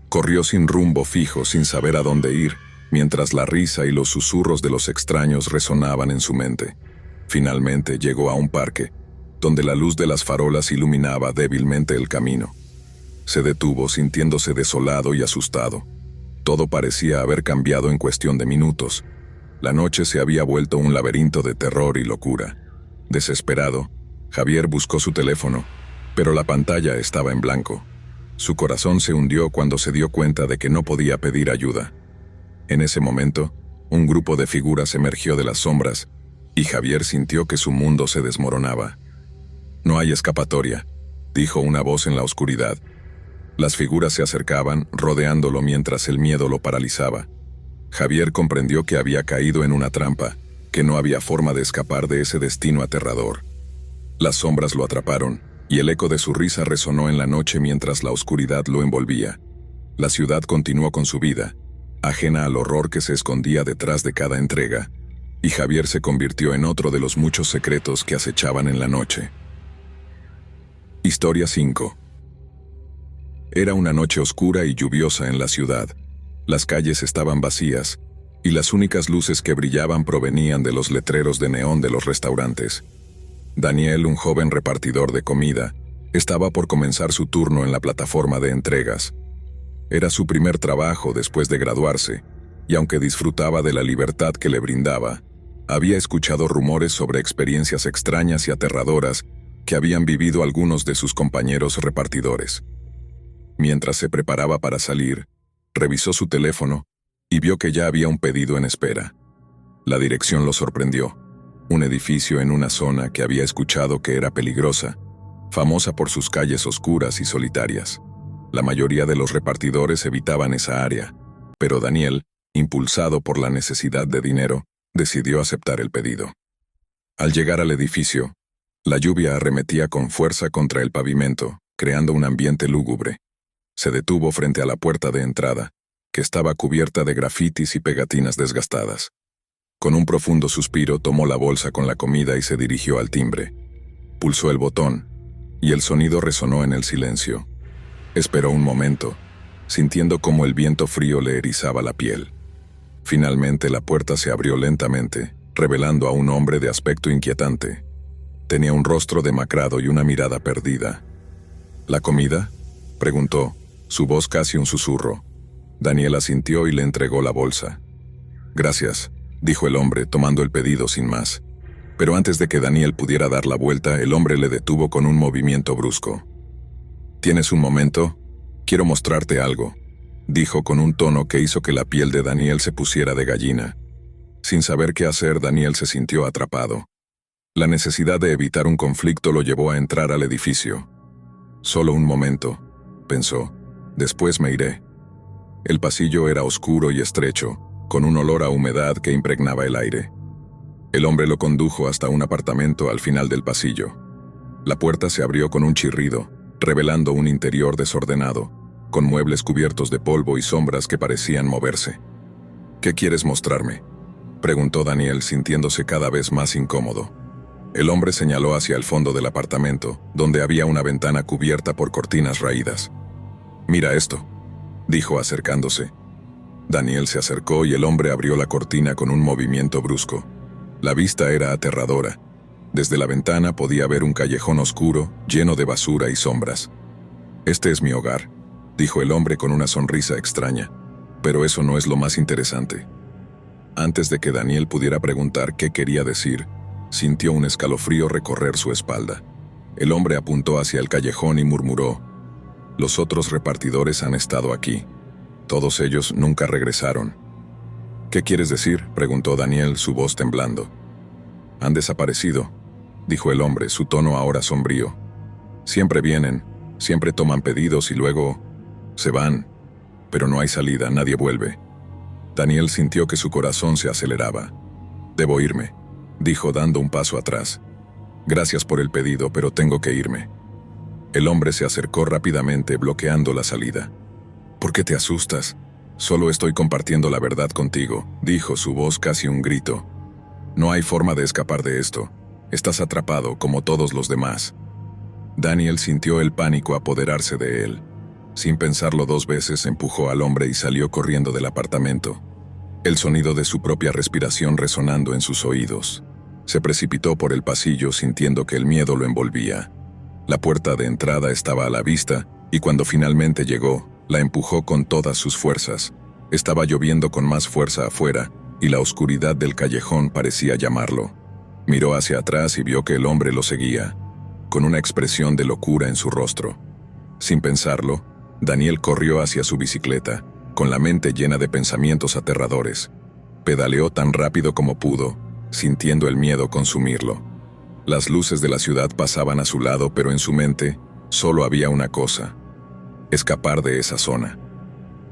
Corrió sin rumbo fijo, sin saber a dónde ir, mientras la risa y los susurros de los extraños resonaban en su mente. Finalmente llegó a un parque, donde la luz de las farolas iluminaba débilmente el camino. Se detuvo sintiéndose desolado y asustado. Todo parecía haber cambiado en cuestión de minutos. La noche se había vuelto un laberinto de terror y locura. Desesperado, Javier buscó su teléfono, pero la pantalla estaba en blanco. Su corazón se hundió cuando se dio cuenta de que no podía pedir ayuda. En ese momento, un grupo de figuras emergió de las sombras, y Javier sintió que su mundo se desmoronaba. «No hay escapatoria», dijo una voz en la oscuridad. Las figuras se acercaban, rodeándolo mientras el miedo lo paralizaba. Javier comprendió que había caído en una trampa, que no había forma de escapar de ese destino aterrador. Las sombras lo atraparon, y el eco de su risa resonó en la noche mientras la oscuridad lo envolvía. La ciudad continuó con su vida, ajena al horror que se escondía detrás de cada entrega, y Javier se convirtió en otro de los muchos secretos que acechaban en la noche. Historia 5. Era una noche oscura y lluviosa en la ciudad. Las calles estaban vacías, y las únicas luces que brillaban provenían de los letreros de neón de los restaurantes. Daniel, un joven repartidor de comida, estaba por comenzar su turno en la plataforma de entregas. Era su primer trabajo después de graduarse, y aunque disfrutaba de la libertad que le brindaba, había escuchado rumores sobre experiencias extrañas y aterradoras que habían vivido algunos de sus compañeros repartidores. Mientras se preparaba para salir, revisó su teléfono y vio que ya había un pedido en espera. La dirección lo sorprendió. Un edificio en una zona que había escuchado que era peligrosa, famosa por sus calles oscuras y solitarias. La mayoría de los repartidores evitaban esa área, pero Daniel, impulsado por la necesidad de dinero, decidió aceptar el pedido. Al llegar al edificio, la lluvia arremetía con fuerza contra el pavimento, creando un ambiente lúgubre. Se detuvo frente a la puerta de entrada, que estaba cubierta de grafitis y pegatinas desgastadas. Con un profundo suspiro tomó la bolsa con la comida y se dirigió al timbre. Pulsó el botón, y el sonido resonó en el silencio. Esperó un momento, sintiendo cómo el viento frío le erizaba la piel. Finalmente la puerta se abrió lentamente, revelando a un hombre de aspecto inquietante. Tenía un rostro demacrado y una mirada perdida. ¿La comida?, preguntó, su voz casi un susurro. Daniel asintió y le entregó la bolsa. «Gracias», dijo el hombre, tomando el pedido sin más. Pero antes de que Daniel pudiera dar la vuelta, el hombre le detuvo con un movimiento brusco. «¿Tienes un momento? Quiero mostrarte algo», dijo con un tono que hizo que la piel de Daniel se pusiera de gallina. Sin saber qué hacer, Daniel se sintió atrapado. La necesidad de evitar un conflicto lo llevó a entrar al edificio. «Solo un momento», pensó, «después me iré». El pasillo era oscuro y estrecho, con un olor a humedad que impregnaba el aire. El hombre lo condujo hasta un apartamento al final del pasillo. La puerta se abrió con un chirrido, revelando un interior desordenado, con muebles cubiertos de polvo y sombras que parecían moverse. «¿Qué quieres mostrarme?», preguntó Daniel, sintiéndose cada vez más incómodo. El hombre señaló hacia el fondo del apartamento, donde había una ventana cubierta por cortinas raídas. «Mira esto», dijo acercándose. Daniel se acercó y el hombre abrió la cortina con un movimiento brusco. La vista era aterradora. Desde la ventana podía ver un callejón oscuro, lleno de basura y sombras. «Este es mi hogar», dijo el hombre con una sonrisa extraña. «Pero eso no es lo más interesante». Antes de que Daniel pudiera preguntar qué quería decir, sintió un escalofrío recorrer su espalda. El hombre apuntó hacia el callejón y murmuró: «Los otros repartidores han estado aquí. Todos ellos nunca regresaron». «¿Qué quieres decir?», preguntó Daniel, su voz temblando. «Han desaparecido», dijo el hombre, su tono ahora sombrío. «Siempre vienen, siempre toman pedidos y luego se van, pero no hay salida, nadie vuelve». Daniel sintió que su corazón se aceleraba. «Debo irme», dijo dando un paso atrás. «Gracias por el pedido, pero tengo que irme». El hombre se acercó rápidamente, bloqueando la salida. «¿Por qué te asustas? Solo estoy compartiendo la verdad contigo», dijo, su voz casi un grito. «No hay forma de escapar de esto. Estás atrapado como todos los demás». Daniel sintió el pánico apoderarse de él. Sin pensarlo 2 veces, empujó al hombre y salió corriendo del apartamento, el sonido de su propia respiración resonando en sus oídos. Se precipitó por el pasillo sintiendo que el miedo lo envolvía. La puerta de entrada estaba a la vista, y cuando finalmente llegó, la empujó con todas sus fuerzas. Estaba lloviendo con más fuerza afuera, y la oscuridad del callejón parecía llamarlo. Miró hacia atrás y vio que el hombre lo seguía, con una expresión de locura en su rostro. Sin pensarlo, Daniel corrió hacia su bicicleta, con la mente llena de pensamientos aterradores. Pedaleó tan rápido como pudo, sintiendo el miedo consumirlo. Las luces de la ciudad pasaban a su lado, pero en su mente solo había una cosa: escapar de esa zona.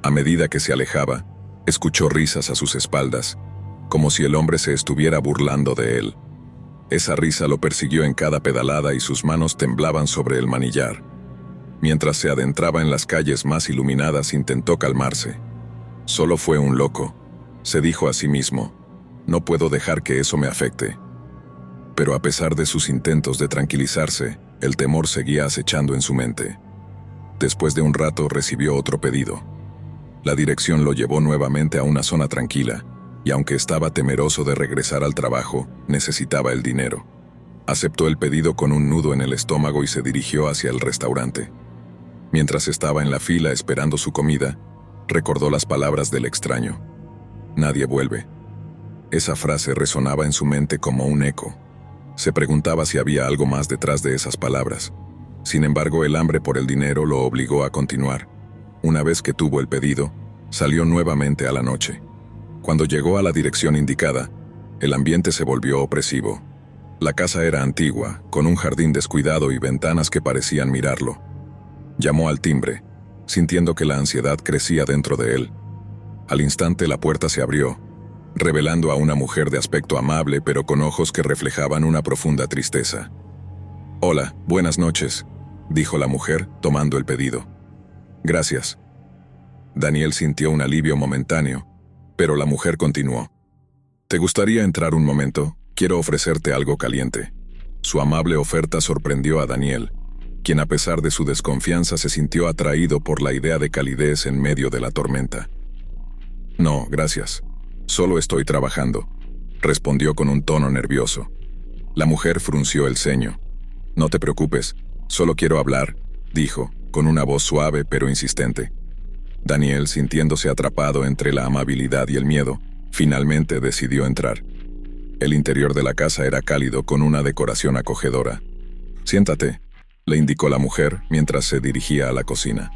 A medida que se alejaba, escuchó risas a sus espaldas, como si el hombre se estuviera burlando de él. Esa risa lo persiguió en cada pedalada y sus manos temblaban sobre el manillar. Mientras se adentraba en las calles más iluminadas, intentó calmarse. «Solo fue un loco», se dijo a sí mismo. «No puedo dejar que eso me afecte». Pero a pesar de sus intentos de tranquilizarse, el temor seguía acechando en su mente. Después de un rato recibió otro pedido. La dirección lo llevó nuevamente a una zona tranquila, y aunque estaba temeroso de regresar al trabajo, necesitaba el dinero. Aceptó el pedido con un nudo en el estómago y se dirigió hacia el restaurante. Mientras estaba en la fila esperando su comida, recordó las palabras del extraño: «Nadie vuelve». Esa frase resonaba en su mente como un eco. Se preguntaba si había algo más detrás de esas palabras. Sin embargo, el hambre por el dinero lo obligó a continuar. Una vez que tuvo el pedido, salió nuevamente a la noche. Cuando llegó a la dirección indicada, el ambiente se volvió opresivo. La casa era antigua, con un jardín descuidado y ventanas que parecían mirarlo. Llamó al timbre, sintiendo que la ansiedad crecía dentro de él. Al instante la puerta se abrió, revelando a una mujer de aspecto amable pero con ojos que reflejaban una profunda tristeza. «Hola, buenas noches», dijo la mujer, tomando el pedido. «Gracias». Daniel sintió un alivio momentáneo, pero la mujer continuó: «¿Te gustaría entrar un momento? Quiero ofrecerte algo caliente». Su amable oferta sorprendió a Daniel, quien a pesar de su desconfianza se sintió atraído por la idea de calidez en medio de la tormenta. «No, gracias. Solo estoy trabajando», respondió con un tono nervioso. La mujer frunció el ceño. «No te preocupes, solo quiero hablar», dijo, con una voz suave pero insistente. Daniel, sintiéndose atrapado entre la amabilidad y el miedo, finalmente decidió entrar. El interior de la casa era cálido, con una decoración acogedora. «Siéntate», le indicó la mujer mientras se dirigía a la cocina.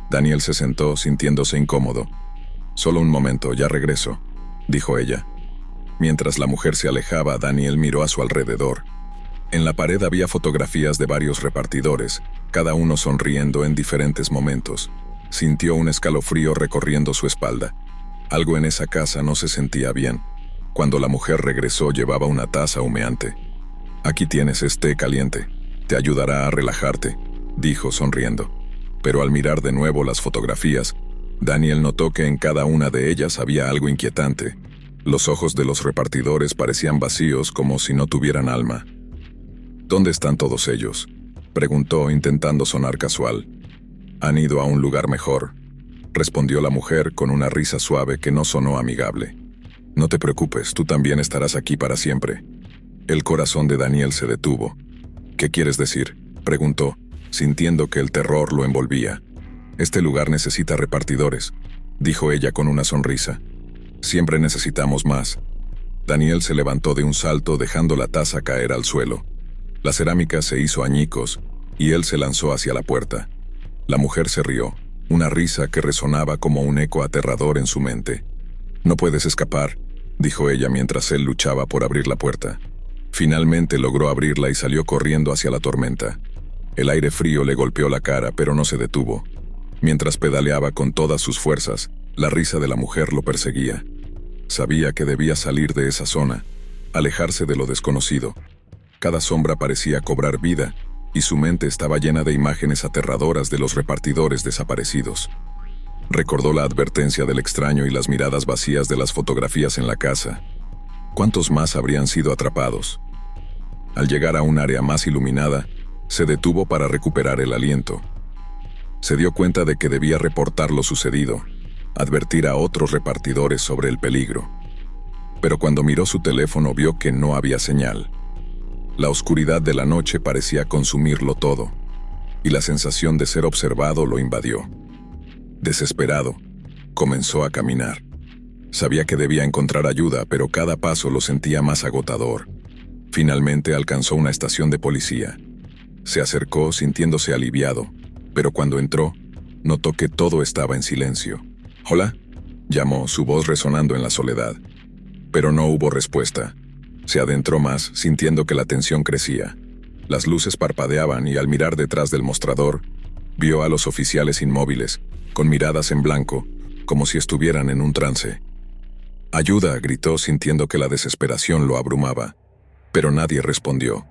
Daniel se sentó, sintiéndose incómodo. «Solo un momento, ya regreso», dijo ella. Mientras la mujer se alejaba, Daniel miró a su alrededor. En la pared había fotografías de varios repartidores, cada uno sonriendo en diferentes momentos. Sintió un escalofrío recorriendo su espalda. Algo en esa casa no se sentía bien. Cuando la mujer regresó, llevaba una taza humeante. «Aquí tienes té caliente. Te ayudará a relajarte», dijo sonriendo. Pero al mirar de nuevo las fotografías, Daniel notó que en cada una de ellas había algo inquietante. Los ojos de los repartidores parecían vacíos, como si no tuvieran alma. «¿Dónde están todos ellos?», preguntó intentando sonar casual. «Han ido a un lugar mejor». respondió la mujer con una risa suave que no sonó amigable. No te preocupes, tú también estarás aquí para siempre. El corazón de Daniel se detuvo. ¿Qué quieres decir?, preguntó, sintiendo que el terror lo envolvía. Este lugar necesita repartidores, dijo ella con una sonrisa. Siempre necesitamos más. Daniel se levantó de un salto dejando la taza caer al suelo. La cerámica se hizo añicos y él se lanzó hacia la puerta. La mujer se rió, una risa que resonaba como un eco aterrador en su mente. No puedes escapar, dijo ella mientras él luchaba por abrir la puerta. Finalmente logró abrirla y salió corriendo hacia la tormenta. El aire frío le golpeó la cara, pero no se detuvo. Mientras pedaleaba con todas sus fuerzas, la risa de la mujer lo perseguía. Sabía que debía salir de esa zona, alejarse de lo desconocido. Cada sombra parecía cobrar vida, y su mente estaba llena de imágenes aterradoras de los repartidores desaparecidos. Recordó la advertencia del extraño y las miradas vacías de las fotografías en la casa. ¿Cuántos más habrían sido atrapados? Al llegar a un área más iluminada, se detuvo para recuperar el aliento. Se dio cuenta de que debía reportar lo sucedido, advertir a otros repartidores sobre el peligro. Pero cuando miró su teléfono vio que no había señal. La oscuridad de la noche parecía consumirlo todo, y la sensación de ser observado lo invadió. Desesperado, comenzó a caminar. Sabía que debía encontrar ayuda, pero cada paso lo sentía más agotador. Finalmente alcanzó una estación de policía. Se acercó sintiéndose aliviado, pero cuando entró, notó que todo estaba en silencio. «Hola», llamó, su voz resonando en la soledad. Pero no hubo respuesta. Se adentró más, sintiendo que la tensión crecía. Las luces parpadeaban y al mirar detrás del mostrador, vio a los oficiales inmóviles, con miradas en blanco, como si estuvieran en un trance. «Ayuda», gritó sintiendo que la desesperación lo abrumaba. Pero nadie respondió.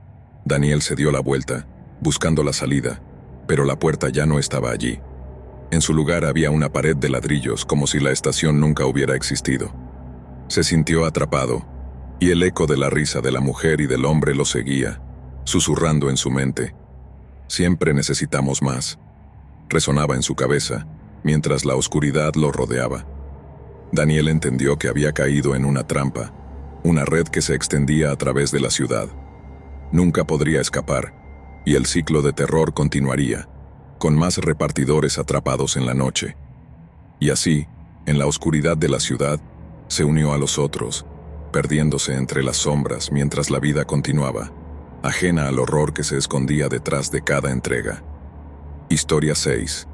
Daniel se dio la vuelta, buscando la salida, pero la puerta ya no estaba allí. En su lugar había una pared de ladrillos, como si la estación nunca hubiera existido. Se sintió atrapado, y el eco de la risa de la mujer y del hombre lo seguía, susurrando en su mente. «Siempre necesitamos más», resonaba en su cabeza, mientras la oscuridad lo rodeaba. Daniel entendió que había caído en una trampa, una red que se extendía a través de la ciudad. Nunca podría escapar, y el ciclo de terror continuaría, con más repartidores atrapados en la noche. Y así, en la oscuridad de la ciudad, se unió a los otros, perdiéndose entre las sombras mientras la vida continuaba, ajena al horror que se escondía detrás de cada entrega. Historia 6.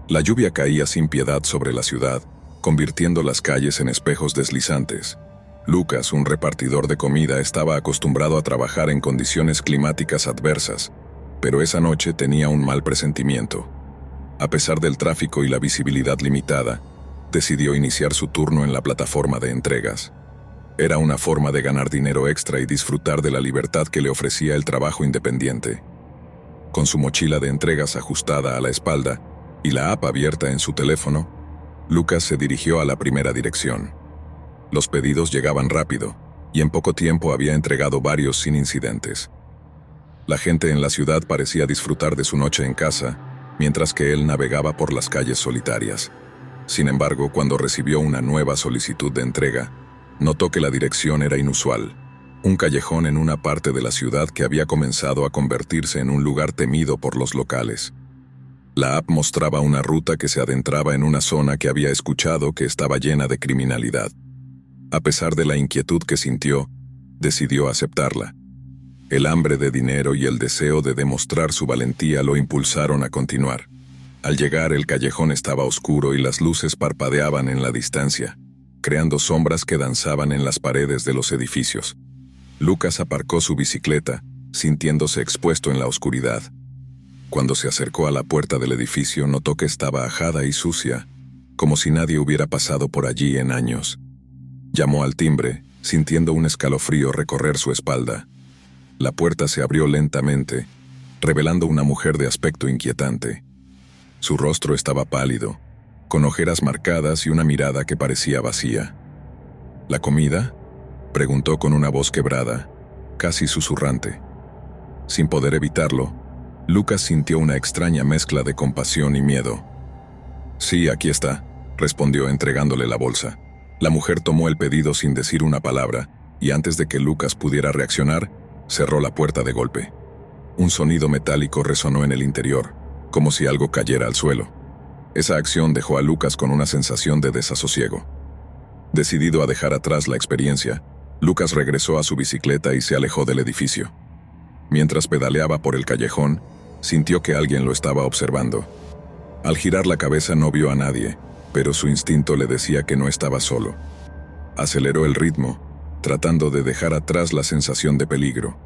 La lluvia caía sin piedad sobre la ciudad, convirtiendo las calles en espejos deslizantes. Lucas, un repartidor de comida, estaba acostumbrado a trabajar en condiciones climáticas adversas, pero esa noche tenía un mal presentimiento. A pesar del tráfico y la visibilidad limitada, decidió iniciar su turno en la plataforma de entregas. Era una forma de ganar dinero extra y disfrutar de la libertad que le ofrecía el trabajo independiente. Con su mochila de entregas ajustada a la espalda y la app abierta en su teléfono, Lucas se dirigió a la primera dirección. Los pedidos llegaban rápido, y en poco tiempo había entregado varios sin incidentes. La gente en la ciudad parecía disfrutar de su noche en casa, mientras que él navegaba por las calles solitarias. Sin embargo, cuando recibió una nueva solicitud de entrega, notó que la dirección era inusual, un callejón en una parte de la ciudad que había comenzado a convertirse en un lugar temido por los locales. La app mostraba una ruta que se adentraba en una zona que había escuchado que estaba llena de criminalidad. A pesar de la inquietud que sintió, decidió aceptarla. El hambre de dinero y el deseo de demostrar su valentía lo impulsaron a continuar. Al llegar, el callejón estaba oscuro y las luces parpadeaban en la distancia, creando sombras que danzaban en las paredes de los edificios. Lucas aparcó su bicicleta, sintiéndose expuesto en la oscuridad. Cuando se acercó a la puerta del edificio, notó que estaba ajada y sucia, como si nadie hubiera pasado por allí en años. Llamó al timbre, sintiendo un escalofrío recorrer su espalda. La puerta se abrió lentamente, revelando una mujer de aspecto inquietante. Su rostro estaba pálido, con ojeras marcadas y una mirada que parecía vacía. ¿La comida?, preguntó con una voz quebrada, casi susurrante. Sin poder evitarlo, Lucas sintió una extraña mezcla de compasión y miedo. Sí, aquí está, respondió entregándole la bolsa. La mujer tomó el pedido sin decir una palabra, y antes de que Lucas pudiera reaccionar, cerró la puerta de golpe. Un sonido metálico resonó en el interior, como si algo cayera al suelo. Esa acción dejó a Lucas con una sensación de desasosiego. Decidido a dejar atrás la experiencia, Lucas regresó a su bicicleta y se alejó del edificio. Mientras pedaleaba por el callejón, sintió que alguien lo estaba observando. Al girar la cabeza no vio a nadie, pero su instinto le decía que no estaba solo. Aceleró el ritmo, tratando de dejar atrás la sensación de peligro.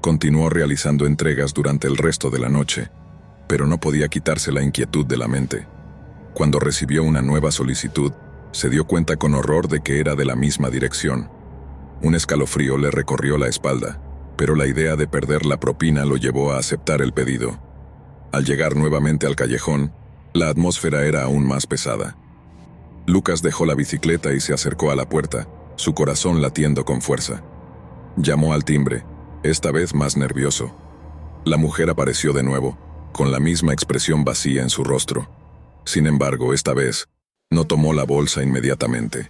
Continuó realizando entregas durante el resto de la noche, pero no podía quitarse la inquietud de la mente. Cuando recibió una nueva solicitud, se dio cuenta con horror de que era de la misma dirección. Un escalofrío le recorrió la espalda, pero la idea de perder la propina lo llevó a aceptar el pedido. Al llegar nuevamente al callejón, la atmósfera era aún más pesada. Lucas dejó la bicicleta y se acercó a la puerta, su corazón latiendo con fuerza. Llamó al timbre, esta vez más nervioso. La mujer apareció de nuevo, con la misma expresión vacía en su rostro. Sin embargo, esta vez, no tomó la bolsa inmediatamente.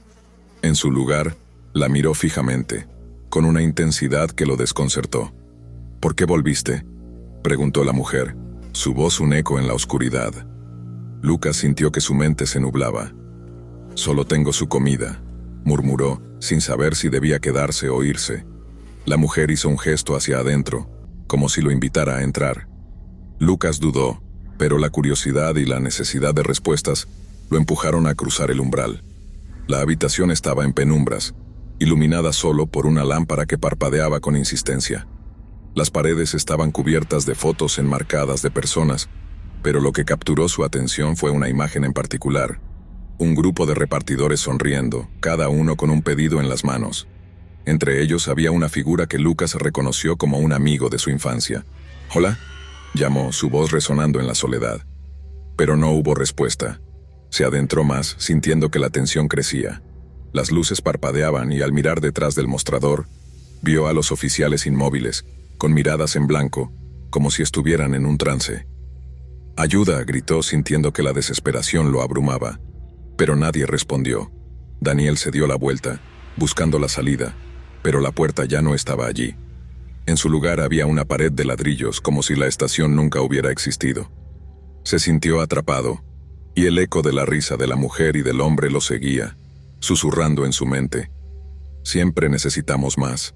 En su lugar, la miró fijamente, con una intensidad que lo desconcertó. ¿Por qué volviste?, preguntó la mujer, su voz un eco en la oscuridad. Lucas sintió que su mente se nublaba. «Solo tengo su comida», murmuró, sin saber si debía quedarse o irse. La mujer hizo un gesto hacia adentro, como si lo invitara a entrar. Lucas dudó, pero la curiosidad y la necesidad de respuestas lo empujaron a cruzar el umbral. La habitación estaba en penumbras, iluminada solo por una lámpara que parpadeaba con insistencia. Las paredes estaban cubiertas de fotos enmarcadas de personas, pero lo que capturó su atención fue una imagen en particular. Un grupo de repartidores sonriendo, cada uno con un pedido en las manos. Entre ellos había una figura que Lucas reconoció como un amigo de su infancia. «Hola», llamó, su voz resonando en la soledad. Pero no hubo respuesta. Se adentró más, sintiendo que la tensión crecía. Las luces parpadeaban y al mirar detrás del mostrador, vio a los oficiales inmóviles, con miradas en blanco, como si estuvieran en un trance. «Ayuda», gritó sintiendo que la desesperación lo abrumaba. Pero nadie respondió. Daniel se dio la vuelta, buscando la salida, pero la puerta ya no estaba allí. En su lugar había una pared de ladrillos, como si la estación nunca hubiera existido. Se sintió atrapado, y el eco de la risa de la mujer y del hombre lo seguía, susurrando en su mente. «Siempre necesitamos más»,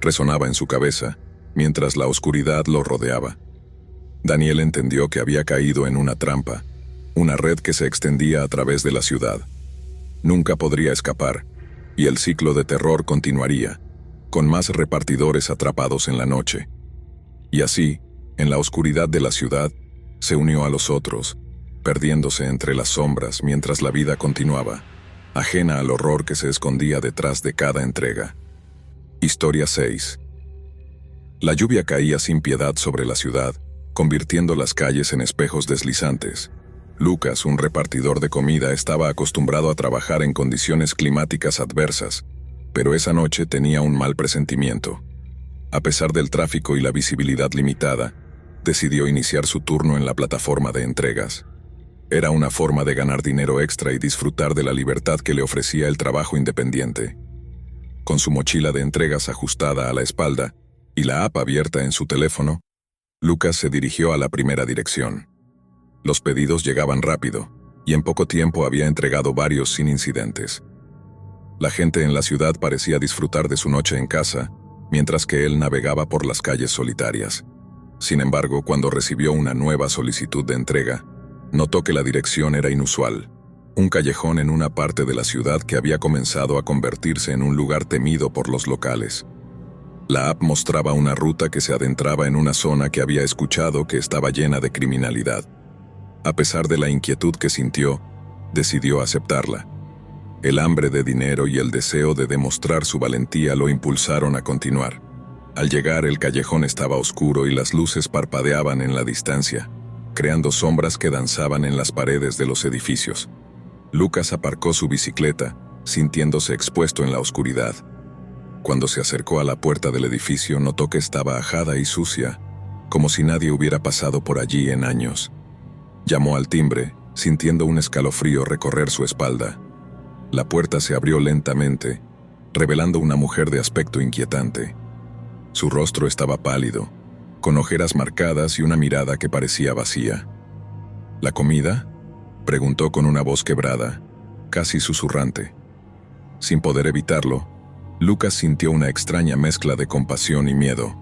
resonaba en su cabeza, mientras la oscuridad lo rodeaba. Daniel entendió que había caído en una trampa, una red que se extendía a través de la ciudad. Nunca podría escapar, y el ciclo de terror continuaría, con más repartidores atrapados en la noche. Y así, en la oscuridad de la ciudad, se unió a los otros, perdiéndose entre las sombras mientras la vida continuaba, ajena al horror que se escondía detrás de cada entrega. Historia 6. La lluvia caía sin piedad sobre la ciudad, convirtiendo las calles en espejos deslizantes. Lucas, un repartidor de comida, estaba acostumbrado a trabajar en condiciones climáticas adversas, pero esa noche tenía un mal presentimiento. A pesar del tráfico y la visibilidad limitada, decidió iniciar su turno en la plataforma de entregas. Era una forma de ganar dinero extra y disfrutar de la libertad que le ofrecía el trabajo independiente. Con su mochila de entregas ajustada a la espalda y la app abierta en su teléfono, Lucas se dirigió a la primera dirección. Los pedidos llegaban rápido, y en poco tiempo había entregado varios sin incidentes. La gente en la ciudad parecía disfrutar de su noche en casa, mientras que él navegaba por las calles solitarias. Sin embargo, cuando recibió una nueva solicitud de entrega, notó que la dirección era inusual. Un callejón en una parte de la ciudad que había comenzado a convertirse en un lugar temido por los locales. La app mostraba una ruta que se adentraba en una zona que había escuchado que estaba llena de criminalidad. A pesar de la inquietud que sintió, decidió aceptarla. El hambre de dinero y el deseo de demostrar su valentía lo impulsaron a continuar. Al llegar, el callejón estaba oscuro y las luces parpadeaban en la distancia, creando sombras que danzaban en las paredes de los edificios. Lucas aparcó su bicicleta, sintiéndose expuesto en la oscuridad. Cuando se acercó a la puerta del edificio, notó que estaba ajada y sucia, como si nadie hubiera pasado por allí en años. Llamó al timbre, sintiendo un escalofrío recorrer su espalda. La puerta se abrió lentamente, revelando una mujer de aspecto inquietante. Su rostro estaba pálido, con ojeras marcadas y una mirada que parecía vacía. ¿La comida?, preguntó con una voz quebrada, casi susurrante. Sin poder evitarlo, Lucas sintió una extraña mezcla de compasión y miedo.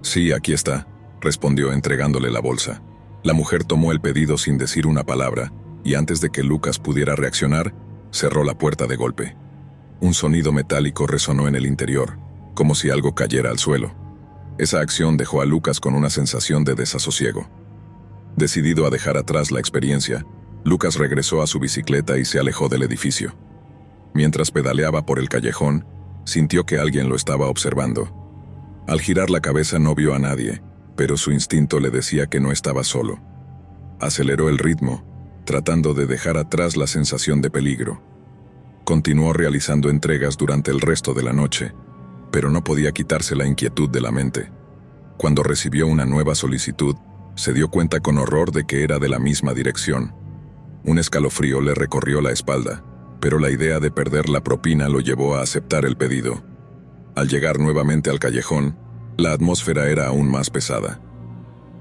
«Sí, aquí está», respondió entregándole la bolsa. La mujer tomó el pedido sin decir una palabra, y antes de que Lucas pudiera reaccionar, cerró la puerta de golpe. Un sonido metálico resonó en el interior, como si algo cayera al suelo. Esa acción dejó a Lucas con una sensación de desasosiego. Decidido a dejar atrás la experiencia, Lucas regresó a su bicicleta y se alejó del edificio. Mientras pedaleaba por el callejón, sintió que alguien lo estaba observando. Al girar la cabeza no vio a nadie, pero su instinto le decía que no estaba solo. Aceleró el ritmo, tratando de dejar atrás la sensación de peligro. Continuó realizando entregas durante el resto de la noche, pero no podía quitarse la inquietud de la mente. Cuando recibió una nueva solicitud, se dio cuenta con horror de que era de la misma dirección. Un escalofrío le recorrió la espalda, pero la idea de perder la propina lo llevó a aceptar el pedido. Al llegar nuevamente al callejón, la atmósfera era aún más pesada.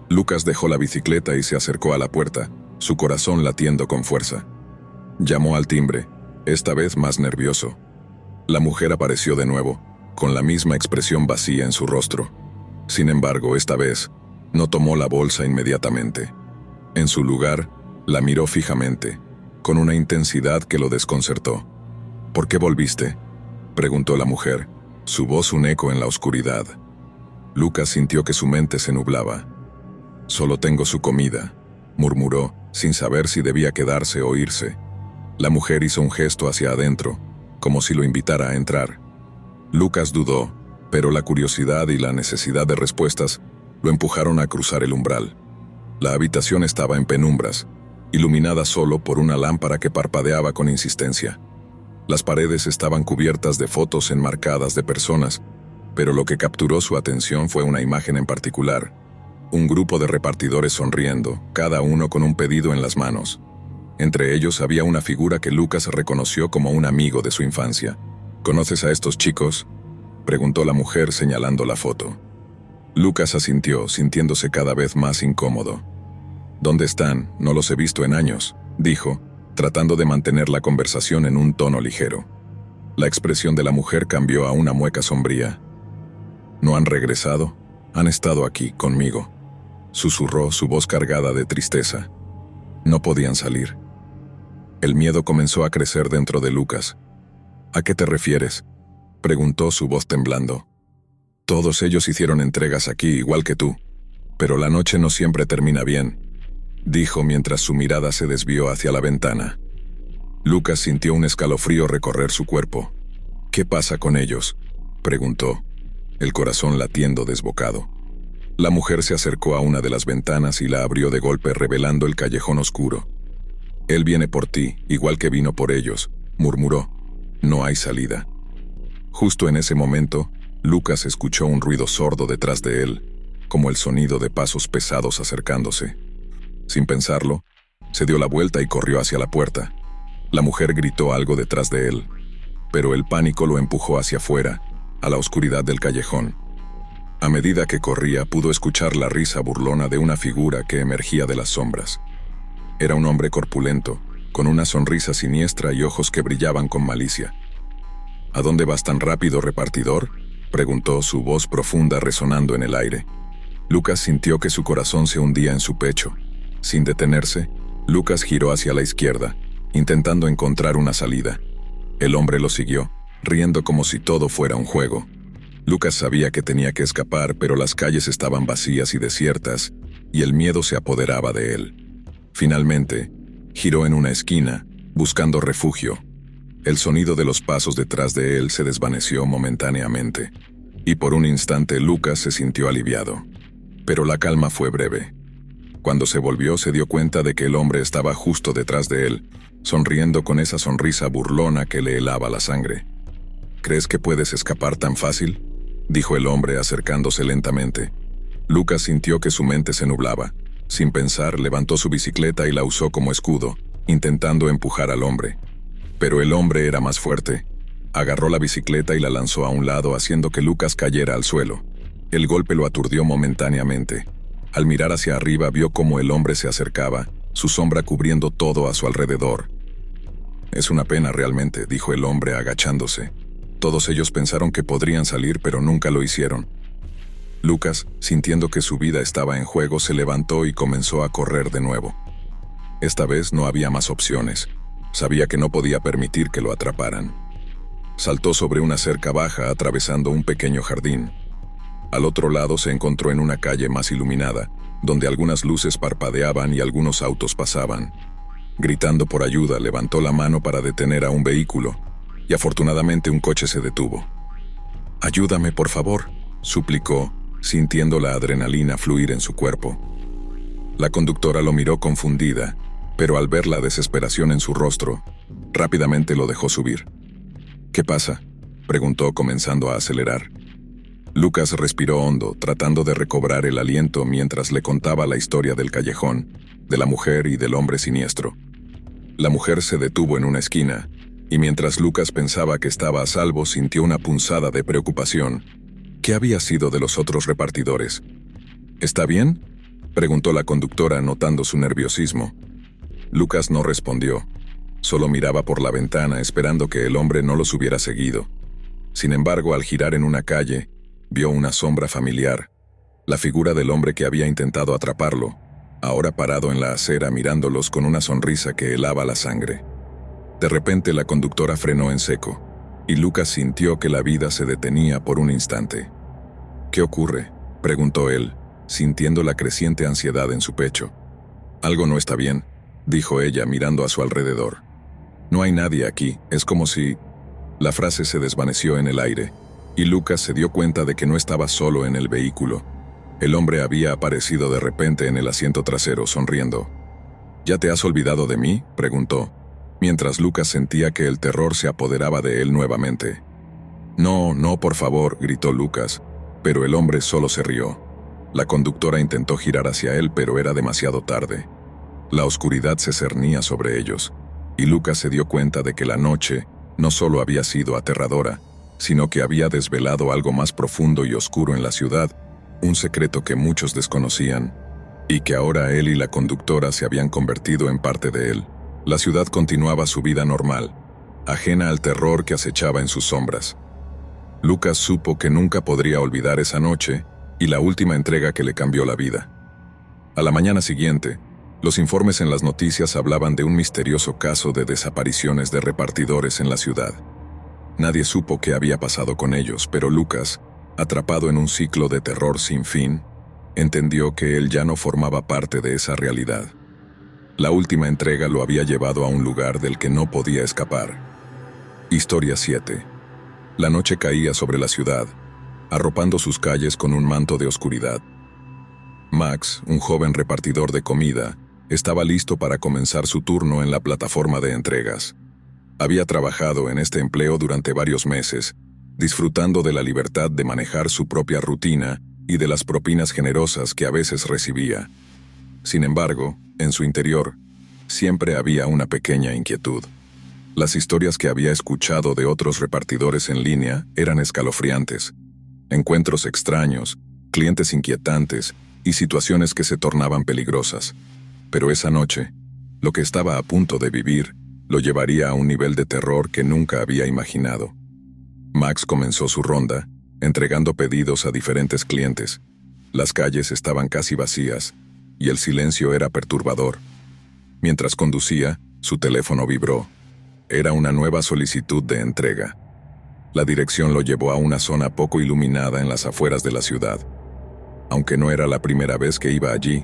Lucas dejó la bicicleta y se acercó a la puerta, su corazón latiendo con fuerza. Llamó al timbre, esta vez más nervioso. La mujer apareció de nuevo, con la misma expresión vacía en su rostro. Sin embargo, esta vez, no tomó la bolsa inmediatamente. En su lugar, la miró fijamente, con una intensidad que lo desconcertó. «¿Por qué volviste?», preguntó la mujer, su voz un eco en la oscuridad. Lucas sintió que su mente se nublaba. «Solo tengo su comida», murmuró, sin saber si debía quedarse o irse. La mujer hizo un gesto hacia adentro, como si lo invitara a entrar. Lucas dudó, pero la curiosidad y la necesidad de respuestas lo empujaron a cruzar el umbral. La habitación estaba en penumbras, iluminada solo por una lámpara que parpadeaba con insistencia. Las paredes estaban cubiertas de fotos enmarcadas de personas, pero lo que capturó su atención fue una imagen en particular. Un grupo de repartidores sonriendo, cada uno con un pedido en las manos. Entre ellos había una figura que Lucas reconoció como un amigo de su infancia. «¿Conoces a estos chicos?», preguntó la mujer señalando la foto. Lucas asintió, sintiéndose cada vez más incómodo. «¿Dónde están? No los he visto en años», dijo, tratando de mantener la conversación en un tono ligero. La expresión de la mujer cambió a una mueca sombría. «¿No han regresado? Han estado aquí, conmigo», susurró, su voz cargada de tristeza. No podían salir. El miedo comenzó a crecer dentro de Lucas. «¿A qué te refieres?», preguntó, su voz temblando. «Todos ellos hicieron entregas aquí igual que tú, pero la noche no siempre termina bien», dijo mientras su mirada se desvió hacia la ventana. Lucas sintió un escalofrío recorrer su cuerpo. «¿Qué pasa con ellos?», preguntó, el corazón latiendo desbocado. La mujer se acercó a una de las ventanas y la abrió de golpe, revelando el callejón oscuro. «Él viene por ti, igual que vino por ellos», murmuró. «No hay salida». Justo en ese momento, Lucas escuchó un ruido sordo detrás de él, como el sonido de pasos pesados acercándose. Sin pensarlo, se dio la vuelta y corrió hacia la puerta. La mujer gritó algo detrás de él, pero el pánico lo empujó hacia afuera, a la oscuridad del callejón. A medida que corría, pudo escuchar la risa burlona de una figura que emergía de las sombras. Era un hombre corpulento, con una sonrisa siniestra y ojos que brillaban con malicia. «¿A dónde vas tan rápido, repartidor?», preguntó, su voz profunda resonando en el aire. Lucas sintió que su corazón se hundía en su pecho. Sin detenerse, Lucas giró hacia la izquierda, intentando encontrar una salida. El hombre lo siguió, riendo como si todo fuera un juego. Lucas sabía que tenía que escapar, pero las calles estaban vacías y desiertas, y el miedo se apoderaba de él. Finalmente, giró en una esquina, buscando refugio. El sonido de los pasos detrás de él se desvaneció momentáneamente, y por un instante Lucas se sintió aliviado. Pero la calma fue breve. Cuando se volvió, se dio cuenta de que el hombre estaba justo detrás de él, sonriendo con esa sonrisa burlona que le helaba la sangre. «¿Crees que puedes escapar tan fácil?», dijo el hombre acercándose lentamente. Lucas sintió que su mente se nublaba. Sin pensar, levantó su bicicleta y la usó como escudo, intentando empujar al hombre. Pero el hombre era más fuerte. Agarró la bicicleta y la lanzó a un lado, haciendo que Lucas cayera al suelo. El golpe lo aturdió momentáneamente. Al mirar hacia arriba vio cómo el hombre se acercaba, su sombra cubriendo todo a su alrededor. «Es una pena realmente», dijo el hombre agachándose. Todos ellos pensaron que podrían salir, pero nunca lo hicieron. Lucas, sintiendo que su vida estaba en juego, se levantó y comenzó a correr de nuevo. Esta vez no había más opciones. Sabía que no podía permitir que lo atraparan. Saltó sobre una cerca baja, atravesando un pequeño jardín. Al otro lado se encontró en una calle más iluminada, donde algunas luces parpadeaban y algunos autos pasaban. Gritando por ayuda, levantó la mano para detener a un vehículo, y afortunadamente un coche se detuvo. «Ayúdame, por favor», suplicó, sintiendo la adrenalina fluir en su cuerpo. La conductora lo miró confundida, pero al ver la desesperación en su rostro, rápidamente lo dejó subir. «¿Qué pasa?», preguntó, comenzando a acelerar. Lucas respiró hondo, tratando de recobrar el aliento mientras le contaba la historia del callejón, de la mujer y del hombre siniestro. La mujer se detuvo en una esquina, y mientras Lucas pensaba que estaba a salvo, sintió una punzada de preocupación. ¿Qué había sido de los otros repartidores? «¿Está bien?», preguntó la conductora, notando su nerviosismo. Lucas no respondió. Solo miraba por la ventana, esperando que el hombre no los hubiera seguido. Sin embargo, al girar en una calle, vio una sombra familiar, la figura del hombre que había intentado atraparlo, ahora parado en la acera mirándolos con una sonrisa que helaba la sangre. De repente la conductora frenó en seco, y Lucas sintió que la vida se detenía por un instante. «¿Qué ocurre?», preguntó él, sintiendo la creciente ansiedad en su pecho. «Algo no está bien», dijo ella mirando a su alrededor. «No hay nadie aquí, es como si...». La frase se desvaneció en el aire, y Lucas se dio cuenta de que no estaba solo en el vehículo. El hombre había aparecido de repente en el asiento trasero, sonriendo. «¿Ya te has olvidado de mí?», preguntó, mientras Lucas sentía que el terror se apoderaba de él nuevamente. «No, no, por favor», gritó Lucas, pero el hombre solo se rió. La conductora intentó girar hacia él, pero era demasiado tarde. La oscuridad se cernía sobre ellos, y Lucas se dio cuenta de que la noche no solo había sido aterradora, sino que había desvelado algo más profundo y oscuro en la ciudad, un secreto que muchos desconocían, y que ahora él y la conductora se habían convertido en parte de él. La ciudad continuaba su vida normal, ajena al terror que acechaba en sus sombras. Lucas supo que nunca podría olvidar esa noche y la última entrega que le cambió la vida. A la mañana siguiente, los informes en las noticias hablaban de un misterioso caso de desapariciones de repartidores en la ciudad. Nadie supo qué había pasado con ellos, pero Lucas, atrapado en un ciclo de terror sin fin, entendió que él ya no formaba parte de esa realidad. La última entrega lo había llevado a un lugar del que no podía escapar. Historia 7. La noche caía sobre la ciudad, arropando sus calles con un manto de oscuridad. Max, un joven repartidor de comida, estaba listo para comenzar su turno en la plataforma de entregas. Había trabajado en este empleo durante varios meses, disfrutando de la libertad de manejar su propia rutina y de las propinas generosas que a veces recibía. Sin embargo, en su interior, siempre había una pequeña inquietud. Las historias que había escuchado de otros repartidores en línea eran escalofriantes. Encuentros extraños, clientes inquietantes y situaciones que se tornaban peligrosas. Pero esa noche, lo que estaba a punto de vivir, lo llevaría a un nivel de terror que nunca había imaginado. Max comenzó su ronda, entregando pedidos a diferentes clientes. Las calles estaban casi vacías, y el silencio era perturbador. Mientras conducía, su teléfono vibró. Era una nueva solicitud de entrega. La dirección lo llevó a una zona poco iluminada en las afueras de la ciudad. Aunque no era la primera vez que iba allí,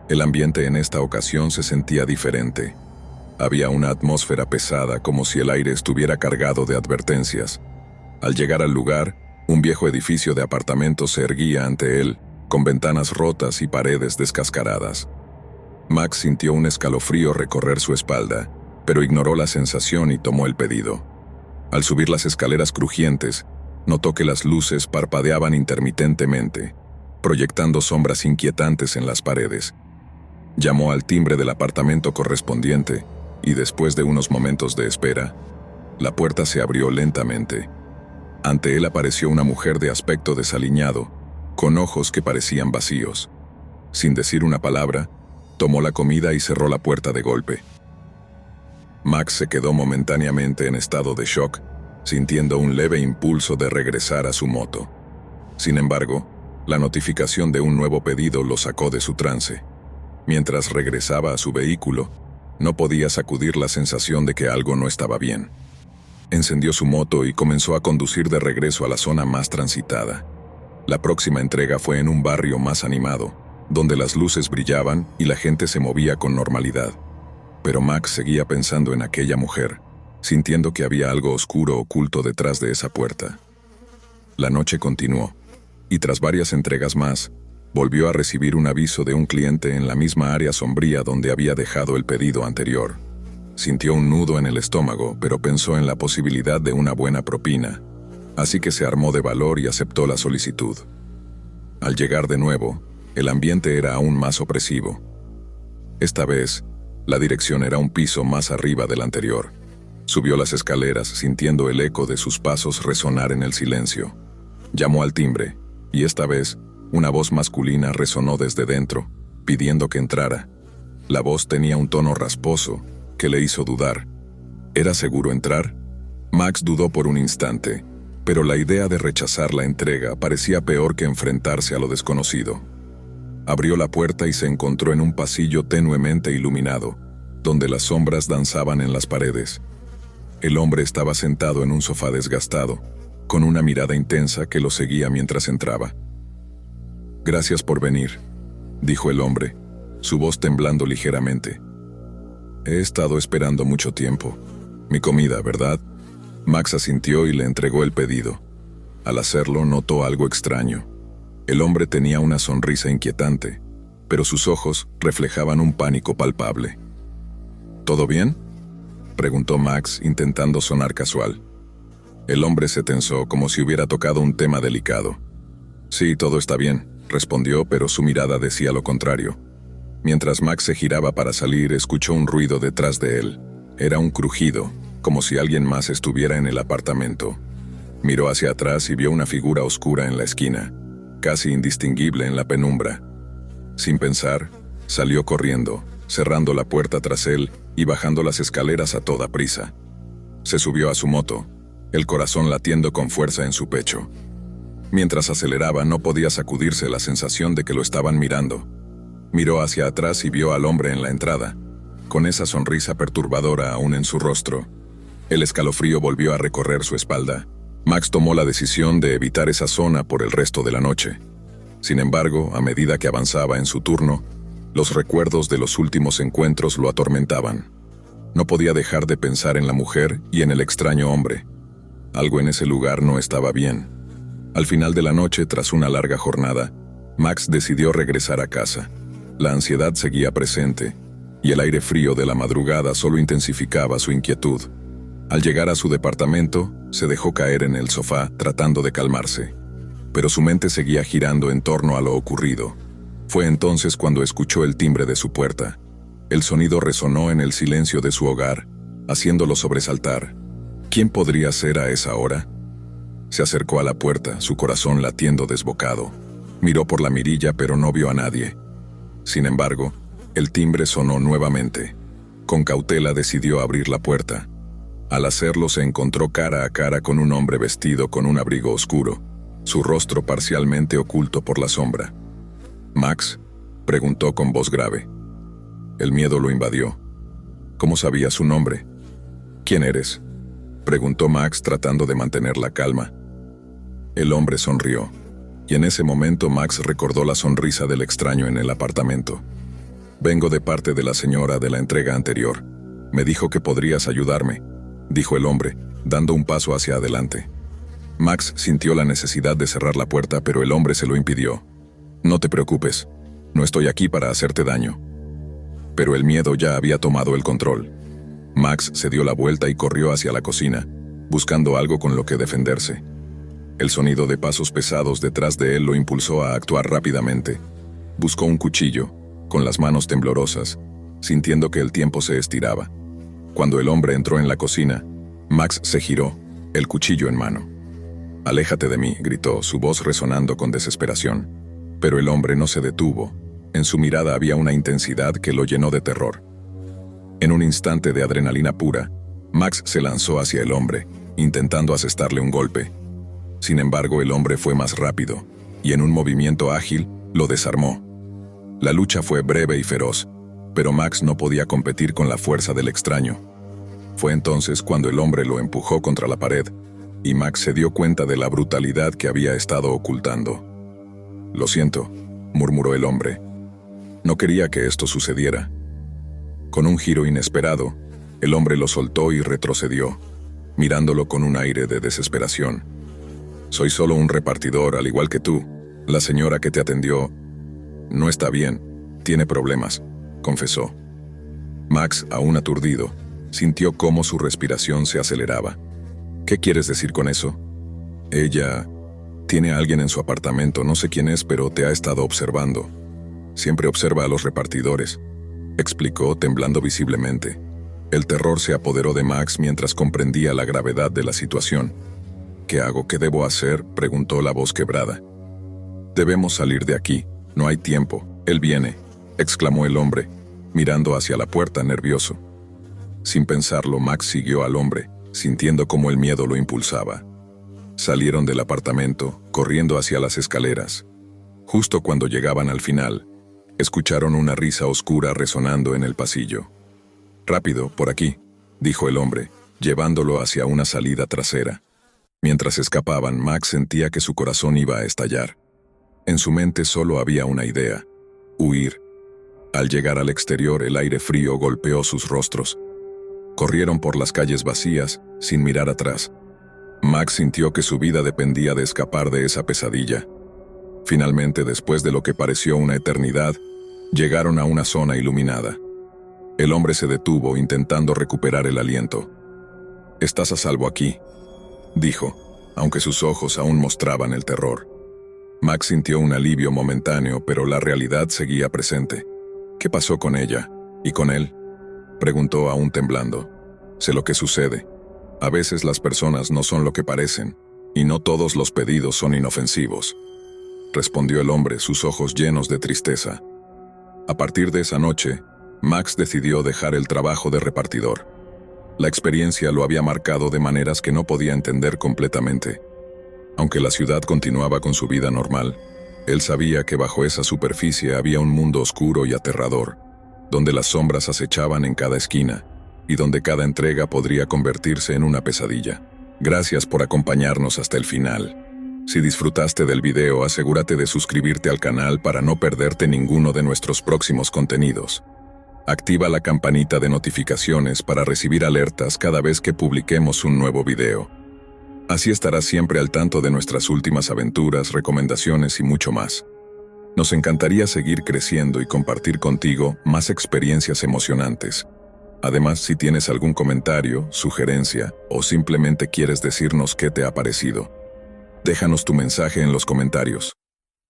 el ambiente en esta ocasión se sentía diferente. Había una atmósfera pesada, como si el aire estuviera cargado de advertencias. Al llegar al lugar, un viejo edificio de apartamentos se erguía ante él, con ventanas rotas y paredes descascaradas. Max sintió un escalofrío recorrer su espalda, pero ignoró la sensación y tomó el pedido. Al subir las escaleras crujientes, notó que las luces parpadeaban intermitentemente, proyectando sombras inquietantes en las paredes. Llamó al timbre del apartamento correspondiente y después de unos momentos de espera, la puerta se abrió lentamente. Ante él apareció una mujer de aspecto desaliñado, con ojos que parecían vacíos. Sin decir una palabra, tomó la comida y cerró la puerta de golpe. Max se quedó momentáneamente en estado de shock, sintiendo un leve impulso de regresar a su moto. Sin embargo, la notificación de un nuevo pedido lo sacó de su trance. Mientras regresaba a su vehículo, no podía sacudir la sensación de que algo no estaba bien. Encendió su moto y comenzó a conducir de regreso a la zona más transitada. La próxima entrega fue en un barrio más animado, donde las luces brillaban y la gente se movía con normalidad. Pero Max seguía pensando en aquella mujer, sintiendo que había algo oscuro oculto detrás de esa puerta. La noche continuó, y tras varias entregas más, volvió a recibir un aviso de un cliente en la misma área sombría donde había dejado el pedido anterior. Sintió un nudo en el estómago, pero pensó en la posibilidad de una buena propina, así que se armó de valor y aceptó la solicitud. Al llegar de nuevo, el ambiente era aún más opresivo. Esta vez, la dirección era un piso más arriba del anterior. Subió las escaleras sintiendo el eco de sus pasos resonar en el silencio. Llamó al timbre, y esta vez, una voz masculina resonó desde dentro, pidiendo que entrara. La voz tenía un tono rasposo, que le hizo dudar. ¿Era seguro entrar? Max dudó por un instante, pero la idea de rechazar la entrega parecía peor que enfrentarse a lo desconocido. Abrió la puerta y se encontró en un pasillo tenuemente iluminado, donde las sombras danzaban en las paredes. El hombre estaba sentado en un sofá desgastado, con una mirada intensa que lo seguía mientras entraba. «Gracias por venir», dijo el hombre, su voz temblando ligeramente. «He estado esperando mucho tiempo. Mi comida, ¿verdad?». Max asintió y le entregó el pedido. Al hacerlo, notó algo extraño. El hombre tenía una sonrisa inquietante, pero sus ojos reflejaban un pánico palpable. «¿Todo bien?», preguntó Max, intentando sonar casual. El hombre se tensó como si hubiera tocado un tema delicado. «Sí, todo está bien», respondió, pero su mirada decía lo contrario. Mientras Max se giraba para salir, escuchó un ruido detrás de él. Era un crujido, como si alguien más estuviera en el apartamento. Miró hacia atrás y vio una figura oscura en la esquina, casi indistinguible en la penumbra. Sin pensar, salió corriendo, cerrando la puerta tras él y bajando las escaleras a toda prisa. Se subió a su moto, el corazón latiendo con fuerza en su pecho. Mientras aceleraba, no podía sacudirse la sensación de que lo estaban mirando. Miró hacia atrás y vio al hombre en la entrada, con esa sonrisa perturbadora aún en su rostro. El escalofrío volvió a recorrer su espalda. Max tomó la decisión de evitar esa zona por el resto de la noche. Sin embargo, a medida que avanzaba en su turno, los recuerdos de los últimos encuentros lo atormentaban. No podía dejar de pensar en la mujer y en el extraño hombre. Algo en ese lugar no estaba bien. Al final de la noche, tras una larga jornada, Max decidió regresar a casa. La ansiedad seguía presente, y el aire frío de la madrugada solo intensificaba su inquietud. Al llegar a su departamento, se dejó caer en el sofá tratando de calmarse, pero su mente seguía girando en torno a lo ocurrido. Fue entonces cuando escuchó el timbre de su puerta. El sonido resonó en el silencio de su hogar, haciéndolo sobresaltar. ¿Quién podría ser a esa hora? Se acercó a la puerta, su corazón latiendo desbocado. Miró por la mirilla, pero no vio a nadie. Sin embargo, el timbre sonó nuevamente. Con cautela decidió abrir la puerta. Al hacerlo, se encontró cara a cara con un hombre vestido con un abrigo oscuro, su rostro parcialmente oculto por la sombra. «¿Max?», preguntó con voz grave. El miedo lo invadió. ¿Cómo sabía su nombre? «¿Quién eres?», preguntó Max tratando de mantener la calma. El hombre sonrió, y en ese momento Max recordó la sonrisa del extraño en el apartamento. «Vengo de parte de la señora de la entrega anterior. Me dijo que podrías ayudarme», dijo el hombre, dando un paso hacia adelante. Max sintió la necesidad de cerrar la puerta, pero el hombre se lo impidió. «No te preocupes, no estoy aquí para hacerte daño». Pero el miedo ya había tomado el control. Max se dio la vuelta y corrió hacia la cocina, buscando algo con lo que defenderse. El sonido de pasos pesados detrás de él lo impulsó a actuar rápidamente. Buscó un cuchillo, con las manos temblorosas, sintiendo que el tiempo se estiraba. Cuando el hombre entró en la cocina, Max se giró, el cuchillo en mano. «Aléjate de mí», gritó, su voz resonando con desesperación. Pero el hombre no se detuvo. En su mirada había una intensidad que lo llenó de terror. En un instante de adrenalina pura, Max se lanzó hacia el hombre, intentando asestarle un golpe. Sin embargo, el hombre fue más rápido, y en un movimiento ágil, lo desarmó. La lucha fue breve y feroz, pero Max no podía competir con la fuerza del extraño. Fue entonces cuando el hombre lo empujó contra la pared, y Max se dio cuenta de la brutalidad que había estado ocultando. «Lo siento», murmuró el hombre. «No quería que esto sucediera». Con un giro inesperado, el hombre lo soltó y retrocedió, mirándolo con un aire de desesperación. «Soy solo un repartidor, al igual que tú. La señora que te atendió no está bien, tiene problemas», confesó. Max, aún aturdido, sintió cómo su respiración se aceleraba. «¿Qué quieres decir con eso?» «Ella tiene a alguien en su apartamento, no sé quién es, pero te ha estado observando. Siempre observa a los repartidores», explicó, temblando visiblemente. El terror se apoderó de Max mientras comprendía la gravedad de la situación. «¿Qué hago? ¿Qué debo hacer?», preguntó la voz quebrada. «Debemos salir de aquí, no hay tiempo, él viene», exclamó el hombre, mirando hacia la puerta nervioso. Sin pensarlo, Max siguió al hombre, sintiendo cómo el miedo lo impulsaba. Salieron del apartamento, corriendo hacia las escaleras. Justo cuando llegaban al final, escucharon una risa oscura resonando en el pasillo. «Rápido, por aquí», dijo el hombre, llevándolo hacia una salida trasera. Mientras escapaban, Max sentía que su corazón iba a estallar. En su mente solo había una idea: huir. Al llegar al exterior, el aire frío golpeó sus rostros. Corrieron por las calles vacías, sin mirar atrás. Max sintió que su vida dependía de escapar de esa pesadilla. Finalmente, después de lo que pareció una eternidad, llegaron a una zona iluminada. El hombre se detuvo, intentando recuperar el aliento. «Estás a salvo aquí», dijo, aunque sus ojos aún mostraban el terror. Max sintió un alivio momentáneo, pero la realidad seguía presente. «¿Qué pasó con ella? ¿Y con él?», preguntó, aún temblando. «Sé lo que sucede. A veces las personas no son lo que parecen, y no todos los pedidos son inofensivos», respondió el hombre, sus ojos llenos de tristeza. A partir de esa noche, Max decidió dejar el trabajo de repartidor. La experiencia lo había marcado de maneras que no podía entender completamente. Aunque la ciudad continuaba con su vida normal, él sabía que bajo esa superficie había un mundo oscuro y aterrador, donde las sombras acechaban en cada esquina, y donde cada entrega podría convertirse en una pesadilla. Gracias por acompañarnos hasta el final. Si disfrutaste del video, asegúrate de suscribirte al canal para no perderte ninguno de nuestros próximos contenidos. Activa la campanita de notificaciones para recibir alertas cada vez que publiquemos un nuevo video. Así estarás siempre al tanto de nuestras últimas aventuras, recomendaciones y mucho más. Nos encantaría seguir creciendo y compartir contigo más experiencias emocionantes. Además, si tienes algún comentario, sugerencia o simplemente quieres decirnos qué te ha parecido, déjanos tu mensaje en los comentarios.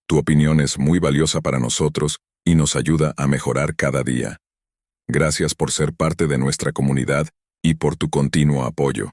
Tu opinión es muy valiosa para nosotros y nos ayuda a mejorar cada día. Gracias por ser parte de nuestra comunidad y por tu continuo apoyo.